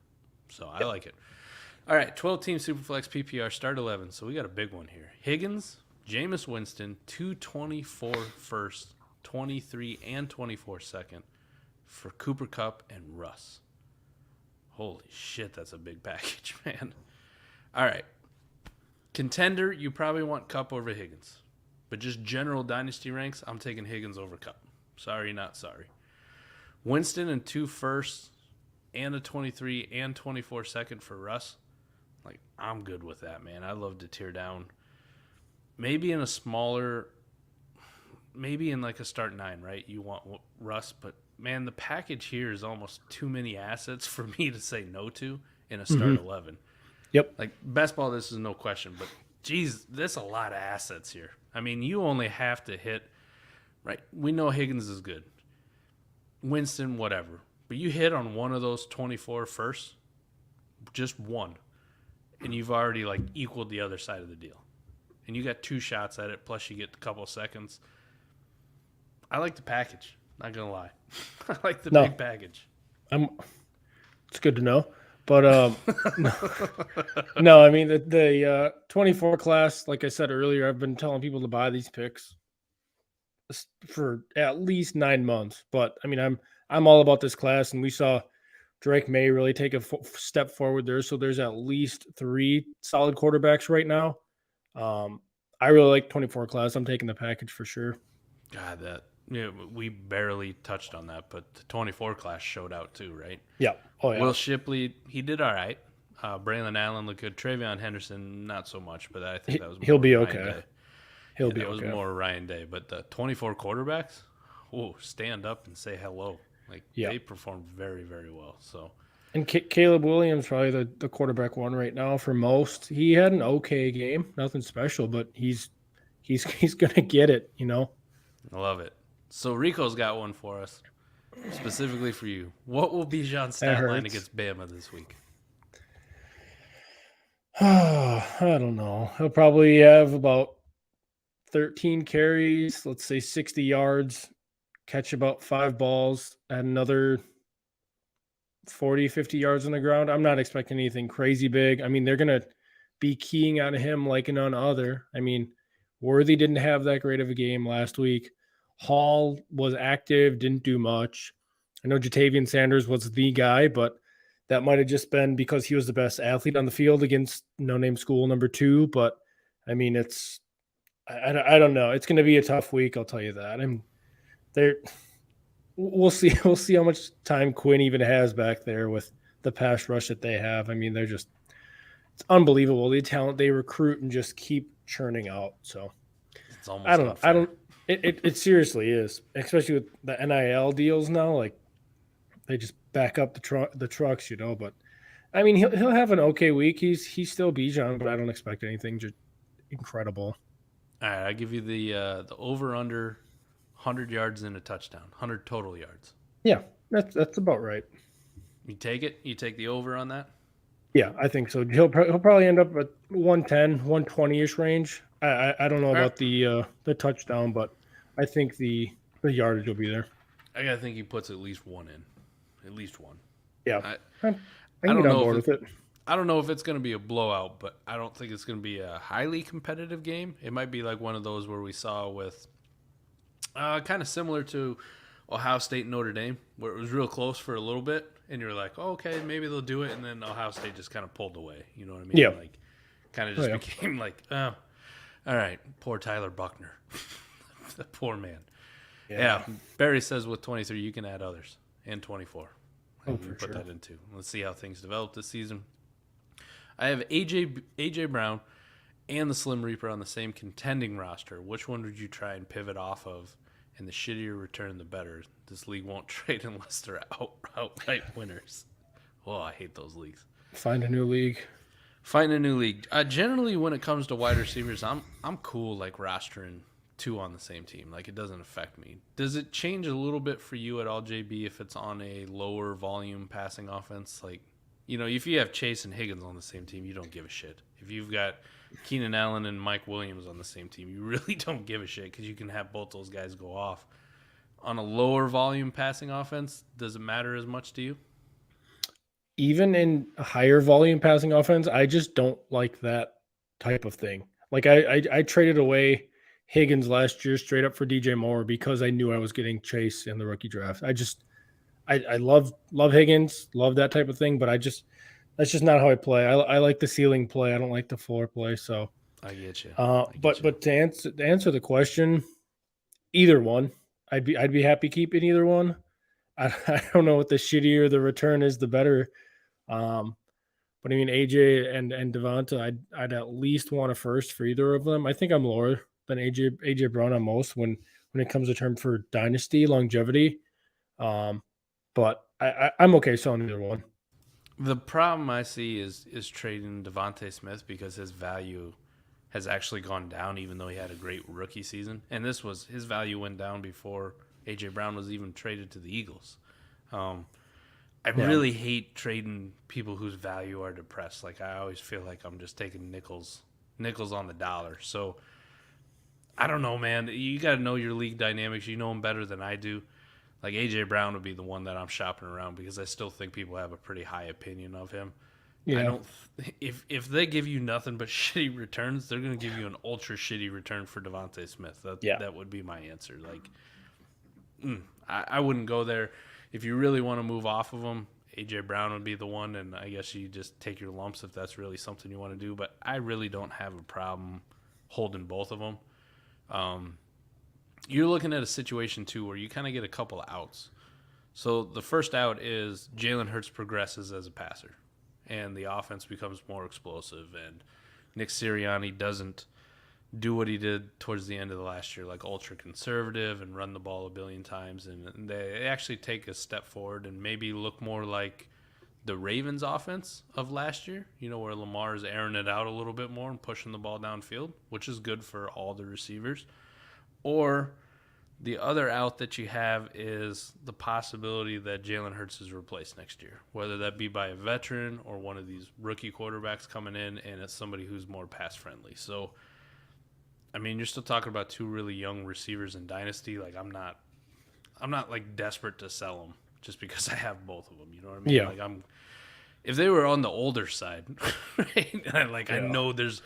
So I like it. All right, 12-team Superflex PPR start 11. So we got a big one here. Higgins, Jameis Winston, 224 first, 23 and 24 second for Cooper Kupp and Russ. Holy shit, that's a big package, man. All right. Contender, you probably want Kupp over Higgins. But just general dynasty ranks, I'm taking Higgins over Kupp. Sorry, not sorry. Winston and 2 firsts and a 23 and 24 second for Russ. I'm good with that, man. I love to tear down. Maybe in a smaller, maybe in a start 9, right? You want Russ, but man, the package here is almost too many assets for me to say no to in a start 11. Yep. Best ball, this is no question, but geez, there's a lot of assets here. I mean, you only have to hit, right? We know Higgins is good. Winston, whatever. But you hit on one of those 24 first, just one, and you've already equaled the other side of the deal. And you got 2 shots at it, plus you get a couple of seconds. I like the package. Not gonna lie, I like the big package. It's good to know, but no. I mean the 24 class, like I said earlier, I've been telling people to buy these picks for at least 9 months. But I mean, I'm all about this class, and we saw Drake May really take a step forward there. So there's at least 3 solid quarterbacks right now. I really like 24 class. I'm taking the package for sure. God, we barely touched on that, but the 24 class showed out too, right? Yeah. Oh, yeah. Will Shipley, he did all right. Braelon Allen looked good. Travion Henderson, not so much, but I think that was more he'll be Ryan okay. Day. That was more Ryan Day. But the 24 quarterbacks, stand up and say hello. They performed very, very well. So. And Caleb Williams, probably the quarterback 1 right now for most. He had an okay game, nothing special, but he's gonna get it, you know. I love it. So Rico's got one for us, specifically for you. What will Bijan's stat line against Bama this week? I don't know. He'll probably have about 13 carries, let's say 60 yards, catch about 5 balls, and another 40, 50 yards on the ground. I'm not expecting anything crazy big. I mean, they're going to be keying on him like none other. I mean, Worthy didn't have that great of a game last week. Hall was active, didn't do much. I know Jatavian Sanders was the guy, but that might have just been because he was the best athlete on the field against no-name school number 2. But, I mean, I don't know. It's going to be a tough week, I'll tell you that. We'll see how much time Quinn even has back there with the pass rush that they have. I mean, it's unbelievable, the talent they recruit and just keep churning out. So it's almost it seriously is, especially with the NIL deals now. They just back up the trucks, you know. But I mean, he'll have an okay week. He's still Bijan, but I don't expect anything just incredible. All right, I give you the over under 100 yards and a touchdown, 100 total yards. Yeah, that's about right. You take it? You take the over on that? Yeah, I think so. He'll probably end up at 110, 120-ish range. I don't know All right. about the touchdown, but I think the yardage will be there. I gotta think he puts at least one in. At least one. Yeah, I, I I can don't get on know board if with it. I don't know if it's going to be a blowout, but I don't think it's going to be a highly competitive game. It might be like one of those where we saw with kind of similar to Ohio State and Notre Dame, where it was real close for a little bit, and you're like, oh, okay, maybe they'll do it, and then Ohio State just kind of pulled away. You know what I mean? Yeah. Like, kind of just became like, oh, all right, poor Tyler Buckner. The poor man. Yeah. Barry says with 23, you can add others, and 24. Oh, You for put sure. that into. Let's see how things develop this season. I have AJ Brown and the Slim Reaper on the same contending roster. Which one would you try and pivot off of? And the shittier return, the better. This league won't trade unless they're outright winners. Oh, I hate those leagues. Find a new league. Find a new league. Generally, when it comes to wide receivers, I'm cool like rostering two on the same team. Like, it doesn't affect me. Does it change a little bit for you at all, JB, if it's on a lower volume passing offense? Like, you know, if you have Chase and Higgins on the same team, you don't give a shit. If you've got Keenan Allen and Mike Williams on the same team, you really don't give a shit because you can have both those guys go off. On a lower volume passing offense, does it matter as much to you? Even in a higher volume passing offense, I just don't like that type of thing. Like I traded away Higgins last year straight up for DJ Moore because I knew I was getting Chase in the rookie draft. I love Higgins, love that type of thing, but that's just not how I play. I like the ceiling play. I don't like the floor play. So I get you. But to answer the question, either one. I'd be happy keeping either one. I don't know what the shittier the return is, the better. But I mean AJ and Devonta, I'd at least want a first for either of them. I think I'm lower than AJ Brown on most when it comes to term for dynasty longevity. But I'm okay selling either one. The problem I see is trading Devontae Smith because his value has actually gone down, even though he had a great rookie season. And his value went down before AJ Brown was even traded to the Eagles. I really hate trading people whose value are depressed. Like, I always feel like I'm just taking nickels on the dollar. So I don't know, man. You got to know your league dynamics. You know them better than I do. Like, AJ Brown would be the one that I'm shopping around because I still think people have a pretty high opinion of him. Yeah. I don't. If they give you nothing but shitty returns, they're going to give you an ultra shitty return for Devontae Smith. That would be my answer. Like, I wouldn't go there. If you really want to move off of him, AJ Brown would be the one, and I guess you just take your lumps if that's really something you want to do. But I really don't have a problem holding both of them. You're looking at a situation, too, where you kind of get a couple of outs. So the first out is Jalen Hurts progresses as a passer, and the offense becomes more explosive, and Nick Sirianni doesn't do what he did towards the end of the last year, like ultra conservative and run the ball a billion times, and they actually take a step forward and maybe look more like the Ravens offense of last year, you know, where Lamar is airing it out a little bit more and pushing the ball downfield, which is good for all the receivers. Or the other out that you have is the possibility that Jalen Hurts is replaced next year, whether that be by a veteran or one of these rookie quarterbacks coming in, and it's somebody who's more pass-friendly. So, I mean, you're still talking about two really young receivers in Dynasty. Like, I'm not like desperate to sell them just because I have both of them. You know what I mean? Yeah. Like, if they were on the older side, right? I know there's,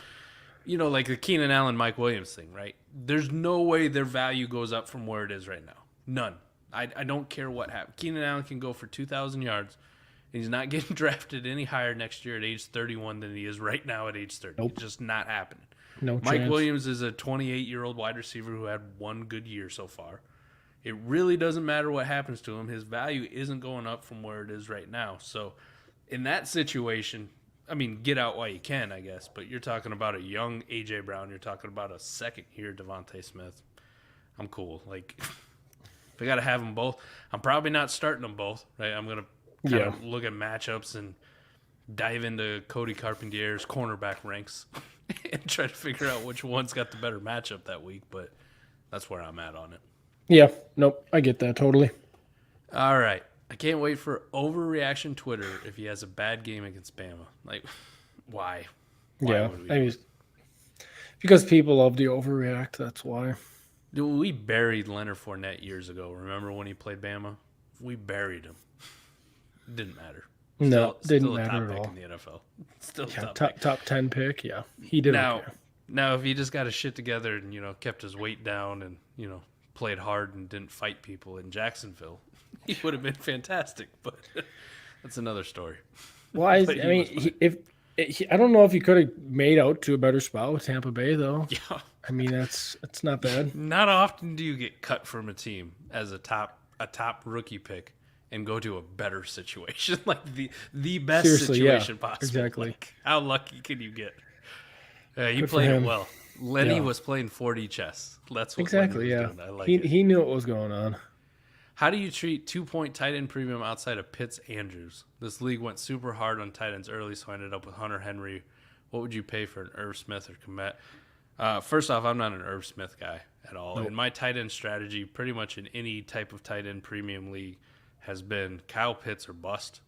you know, like the Keenan Allen, Mike Williams thing, right? There's no way their value goes up from where it is right now. None. I don't care what happens. Keenan Allen can go for 2,000 yards, and he's not getting drafted any higher next year at age 31 than he is right now at age 30. Nope. It's just not happening. No Mike chance. Williams is a 28-year-old wide receiver who had one good year so far. It really doesn't matter what happens to him. His value isn't going up from where it is right now. So in that situation, I mean, get out while you can, I guess. But you're talking about a young A.J. Brown. You're talking about a second-year Devontae Smith. I'm cool. Like, if I got to have them both, I'm probably not starting them both, right? I'm going to kind of look at matchups and dive into Cody Carpentier's cornerback ranks and try to figure out which one's got the better matchup that week. But that's where I'm at on it. Yeah. Nope. I get that totally. All right. I can't wait for overreaction Twitter if he has a bad game against Bama. Like, why? Why Yeah, would we I do mean, it? because people love to overreact. That's why. Dude, we buried Leonard Fournette years ago. Remember when he played Bama? We buried him. Didn't matter. No, didn't Still a matter top at pick all. in the NFL. Still a Yeah, top pick. top 10 pick. Yeah, he did Now, okay. now if he just got his shit together and kept his weight down and played hard and didn't fight people in Jacksonville, he would have been fantastic. But that's another story. Why? But I he mean, was fine. I don't know if he could have made out to a better spot with Tampa Bay though. Yeah. I mean, it's not bad. Not often do you get cut from a team as a top rookie pick and go to a better situation, like the best Seriously, yeah, situation possible. exactly. Like, how lucky can you get? You Good for played it him. well. Lenny Yeah. was playing 4D chess. That's what Exactly. Lenny Yeah, was doing. I like he it. he knew what was going on. How do you treat 2-point tight end premium outside of Pitts Andrews? This league went super hard on tight ends early, so I ended up with Hunter Henry. What would you pay for an Irv Smith or Komet? First off, I'm not an Irv Smith guy at all. Nope. And my tight end strategy, pretty much in any type of tight end premium league, has been Kyle Pitts or bust.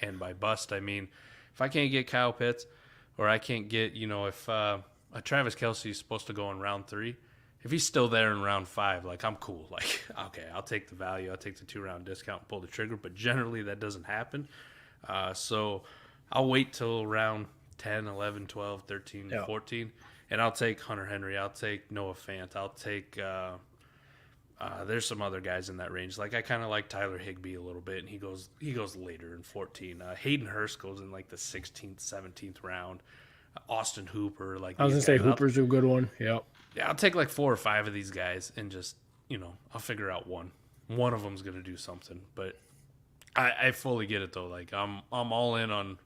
And by bust, I mean if I can't get Kyle Pitts or I can't get, if a Travis Kelce is supposed to go in round 3, if he's still there in round 5, like, I'm cool. Like, okay, I'll take the value. I'll take the 2-round discount and pull the trigger. But generally, that doesn't happen. So I'll wait till round 10, 11, 12, 13, Yeah. 14. And I'll take Hunter Henry. I'll take Noah Fant. I'll take there's some other guys in that range. Like, I kind of like Tyler Higbee a little bit, and he goes later in 14. Hayden Hurst goes in, like, the 16th, 17th round. Austin Hooper. Like, I was these gonna say guys. Hooper's a good one. Yeah. Yeah, I'll take like 4 or 5 of these guys and just, I'll figure out one. One of them's gonna do something. But I fully get it though. Like, I'm all in on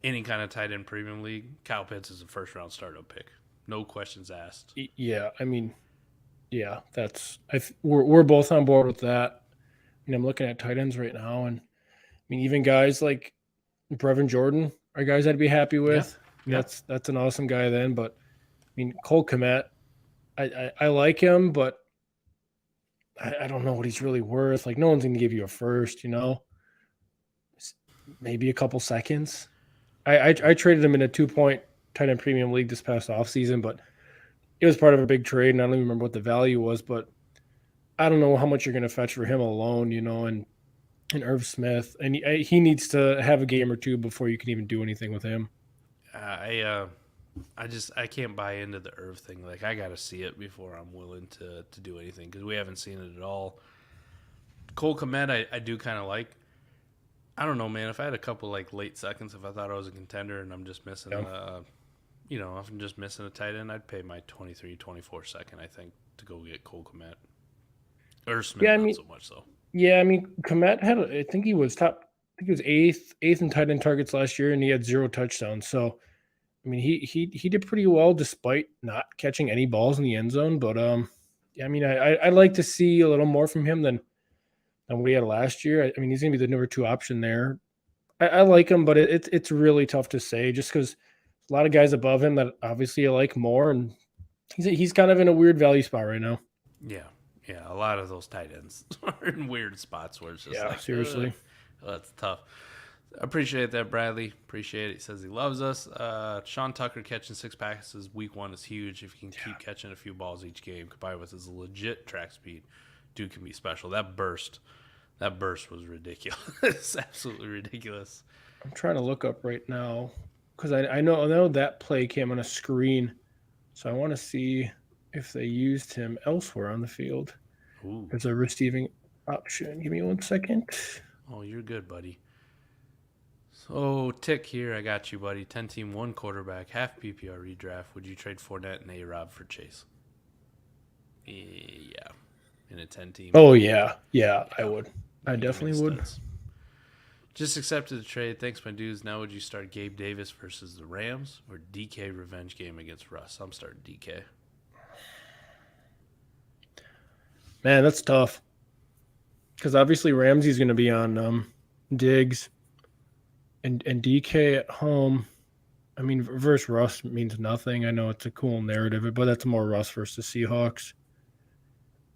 any kind of tight end premium league. Kyle Pitts is a first round startup pick, no questions asked. Yeah. I mean, yeah. We're both on board with that. I mean, I'm looking at tight ends right now, and I mean, even guys like Brevin Jordan are guys I'd be happy with. Yeah. That's an awesome guy then. But I mean, Cole Kmet, I like him, but I don't know what he's really worth. Like, no one's going to give you a first, maybe a couple seconds. I traded him in a 2-point tight end premium league this past offseason, but it was part of a big trade, and I don't even remember what the value was, but I don't know how much you're going to fetch for him alone, and Irv Smith, and he needs to have a game or two before you can even do anything with him. I can't buy into the Irv thing. Like, I got to see it before I'm willing to do anything because we haven't seen it at all. Cole Kmet, I do kind of like. I don't know, man. If I had a couple like late seconds, if I thought I was a contender and I'm just missing, if I'm just missing a tight end, I'd pay my 23, 24 second, I think, to go get Cole Kmet. Or Smith, Yeah, I not mean- so much though. Yeah, I mean, Kmet had, I think he was eighth in tight end targets last year, and he had 0 touchdowns. So, I mean, he did pretty well despite not catching any balls in the end zone. But yeah, I mean, I'd like to see a little more from him than what he had last year. I mean, he's gonna be the number 2 option there. I like him, but it's really tough to say just because a lot of guys above him that obviously I like more, and he's kind of in a weird value spot right now. Yeah, a lot of those tight ends are in weird spots where it's just like, seriously. That's tough. Appreciate that, Bradley. Appreciate it. He says he loves us. Sean Tucker catching 6 passes week 1 is huge. If he can keep catching a few balls each game, combined with his legit track speed, dude can be special. That burst was ridiculous. Absolutely ridiculous. I'm trying to look up right now because I know that play came on a screen, so I want to see if they used him elsewhere on the field. Ooh. There's a receiving option. Give me 1 second. Oh, you're good, buddy. So, Tick here, I got you, buddy. 10-team, 1 quarterback, half PPR redraft. Would you trade Fournette and A-Rob for Chase? Yeah, in a 10-team. Oh yeah, I would. I He definitely makes would. sense. Just accepted the trade. Thanks, my dudes. Now would you start Gabe Davis versus the Rams or DK revenge game against Russ? I'm starting DK. Man, that's tough. Because obviously Ramsey's going to be on Diggs and DK at home. I mean, versus Russ means nothing. I know it's a cool narrative, but that's more Russ versus Seahawks.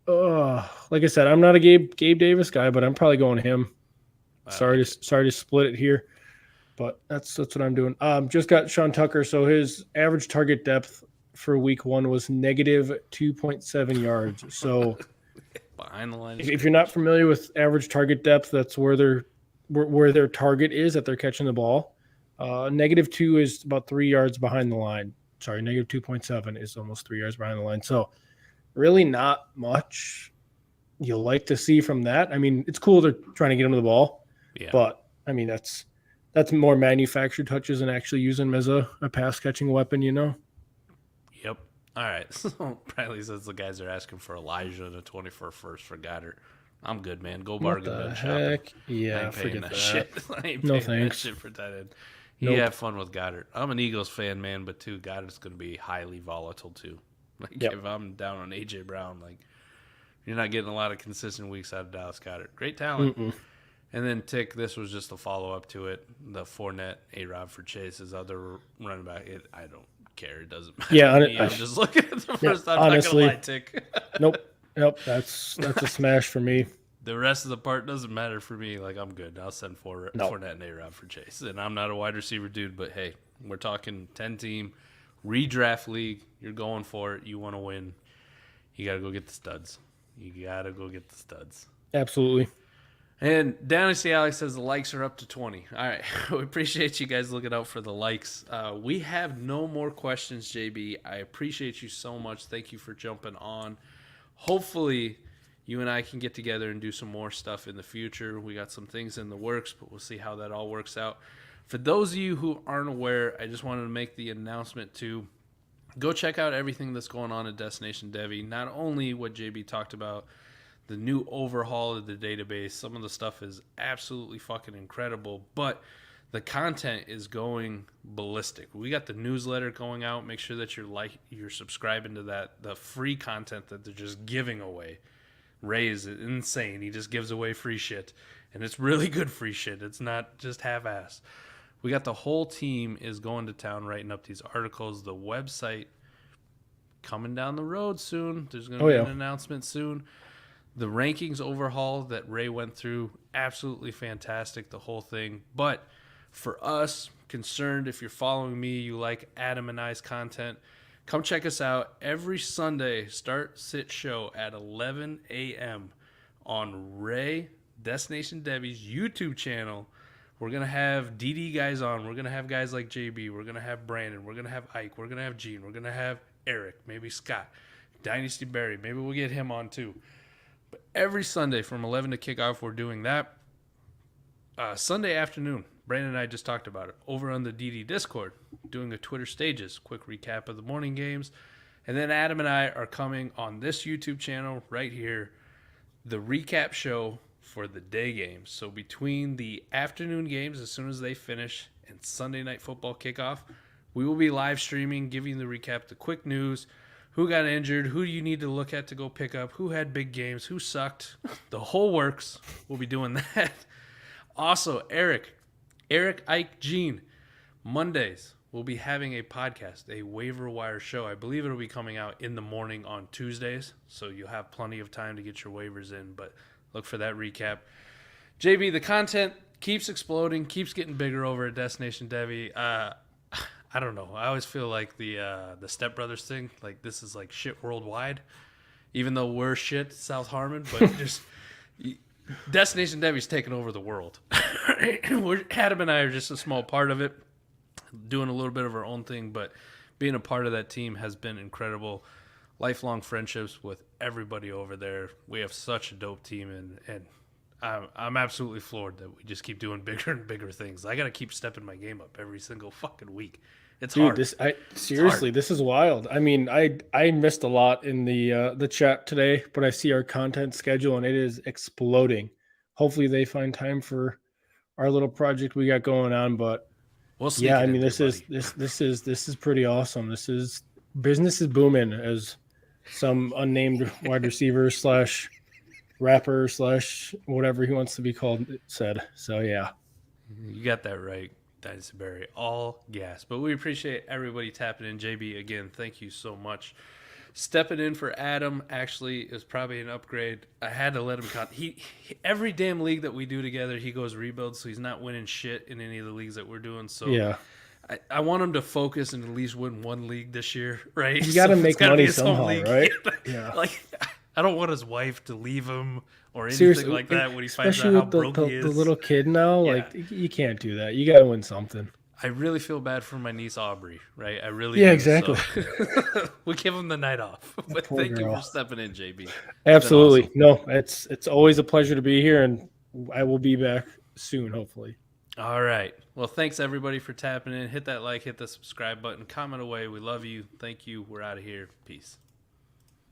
Like I said, I'm not a Gabe Davis guy, but I'm probably going him. Sorry to split it here, but that's what I'm doing. Just got Sean Tucker, so his average target depth for week 1 was negative 2.7 yards. So behind the line. If you're not familiar with average target depth, that's where their target is that they're catching the ball. -2 is about 3 yards behind the line. Sorry, -2.7 is almost 3 yards behind the line. So really not much you'll like to see from that. I mean, it's cool they're trying to get him the ball, but I mean that's more manufactured touches than actually using him as a pass catching weapon, you know? Yep. All right. So Bradley says the guys are asking for Elijah and a 24 first for Goddard. I'm good, man. Go bargain bin shopping. Yeah, I ain't paying that shit. I ain't no paying thanks. that shit for tight end. He had fun with Goddard. I'm an Eagles fan, man, but too, Goddard's going to be highly volatile too. Like if I'm down on AJ Brown, like you're not getting a lot of consistent weeks out of Dallas Goddard. Great talent. And then Tick, this was just a follow up to it. The Fournette, A-Rob for Chase's other running back. I don't care. It doesn't matter. Yeah, I'm just looking at the first. I'm honestly, not gonna lie, Tick. Nope. That's a smash for me. The rest of the part doesn't matter for me. Like, I'm good. I'll send Fournette and A-Rob for Chase. And I'm not a wide receiver dude, but hey, we're talking 10-team redraft league. You're going for it. You want to win. You got to go get the studs. Absolutely. And Dynasty Alex says the likes are up to 20. All right. We appreciate you guys looking out for the likes. We have no more questions, JB. I appreciate you so much. Thank you for jumping on. Hopefully, you and I can get together and do some more stuff in the future. We got some things in the works, but we'll see how that all works out. For those of you who aren't aware, I just wanted to make the announcement to go check out everything that's going on at Destination Devy. Not only what JB talked about, the new overhaul of the database. Some of the stuff is absolutely fucking incredible, but the content is going ballistic. We got the newsletter going out. Make sure that you're subscribing to that. The free content that they're just giving away. Ray is insane. He just gives away free shit, and it's really good free shit. It's not just half-assed. We got the whole team is going to town writing up these articles. The website coming down the road soon. There's going to be an announcement soon. The rankings overhaul that Ray went through, absolutely fantastic, the whole thing. But for us, concerned, if you're following me, you like Adam and I's content, come check us out every Sunday, start sit show at 11 a.m. on Ray Destination Devy's YouTube channel. We're going to have DD guys on. We're going to have guys like JB. We're going to have Brandon. We're going to have Ike. We're going to have Gene. We're going to have Eric, maybe Scott, Dynasty Barry. Maybe we'll get him on too. But every Sunday from 11 to kickoff, we're doing that. Sunday afternoon, Brandon and I just talked about it, over on the DD Discord, doing a Twitter Stages, quick recap of the morning games. And then Adam and I are coming on this YouTube channel right here, the recap show for the day games. So between the afternoon games, as soon as they finish, and Sunday Night Football kickoff, we will be live streaming, giving the recap, the quick news, who got injured, who do you need to look at to go pick up, who had big games, who sucked, the whole works. We'll be doing that. Also, Eric, Ike, Gene, Mondays, we'll be having a podcast, a waiver wire show. I believe it'll be coming out in the morning on Tuesdays, so you'll have plenty of time to get your waivers in, but look for that recap. JB, the content keeps exploding, keeps getting bigger over at Destination Devy. I don't know. I always feel like the Step Brothers thing, like this is like shit worldwide, even though we're shit South Harmon, but just Destination Devy's taking over the world. Adam and I are just a small part of it, doing a little bit of our own thing, but being a part of that team has been incredible. Lifelong friendships with everybody over there. We have such a dope team, and I'm absolutely floored that we just keep doing bigger and bigger things. I got to keep stepping my game up every single fucking week. It's hard. Seriously, this is wild. I mean, I missed a lot in the chat today, but I see our content schedule and it is exploding. Hopefully they find time for our little project we got going on, but yeah, I mean, this is pretty awesome. Business is booming, as some unnamed wide receiver / rapper / whatever he wants to be called said. So yeah, you got that right, Dynasty Barry. All gas. But we appreciate everybody tapping in. JB, again, thank you so much stepping in for Adam actually is probably an upgrade. I had to let him he every damn league that we do together, he goes rebuild, so he's not winning shit in any of the leagues that we're doing. So Yeah. I want him to focus and at least win one league this year, right? You got to make money his somehow, right? Yeah. Like, I don't want his wife to leave him or anything Seriously, like that when he finds especially out how with broke he is. the little kid now, Yeah. like you can't do that. You got to win something. I really feel bad for my niece Aubrey, right? I really Yeah, do, exactly. So. We give him the night off. But Poor thank you girl. for stepping in, JB. Absolutely. Awesome. No, it's always a pleasure to be here, and I will be back soon, hopefully. All right. Well, thanks everybody for tapping in. Hit that like, hit the subscribe button, comment away. We love you. Thank you. We're out of here. Peace.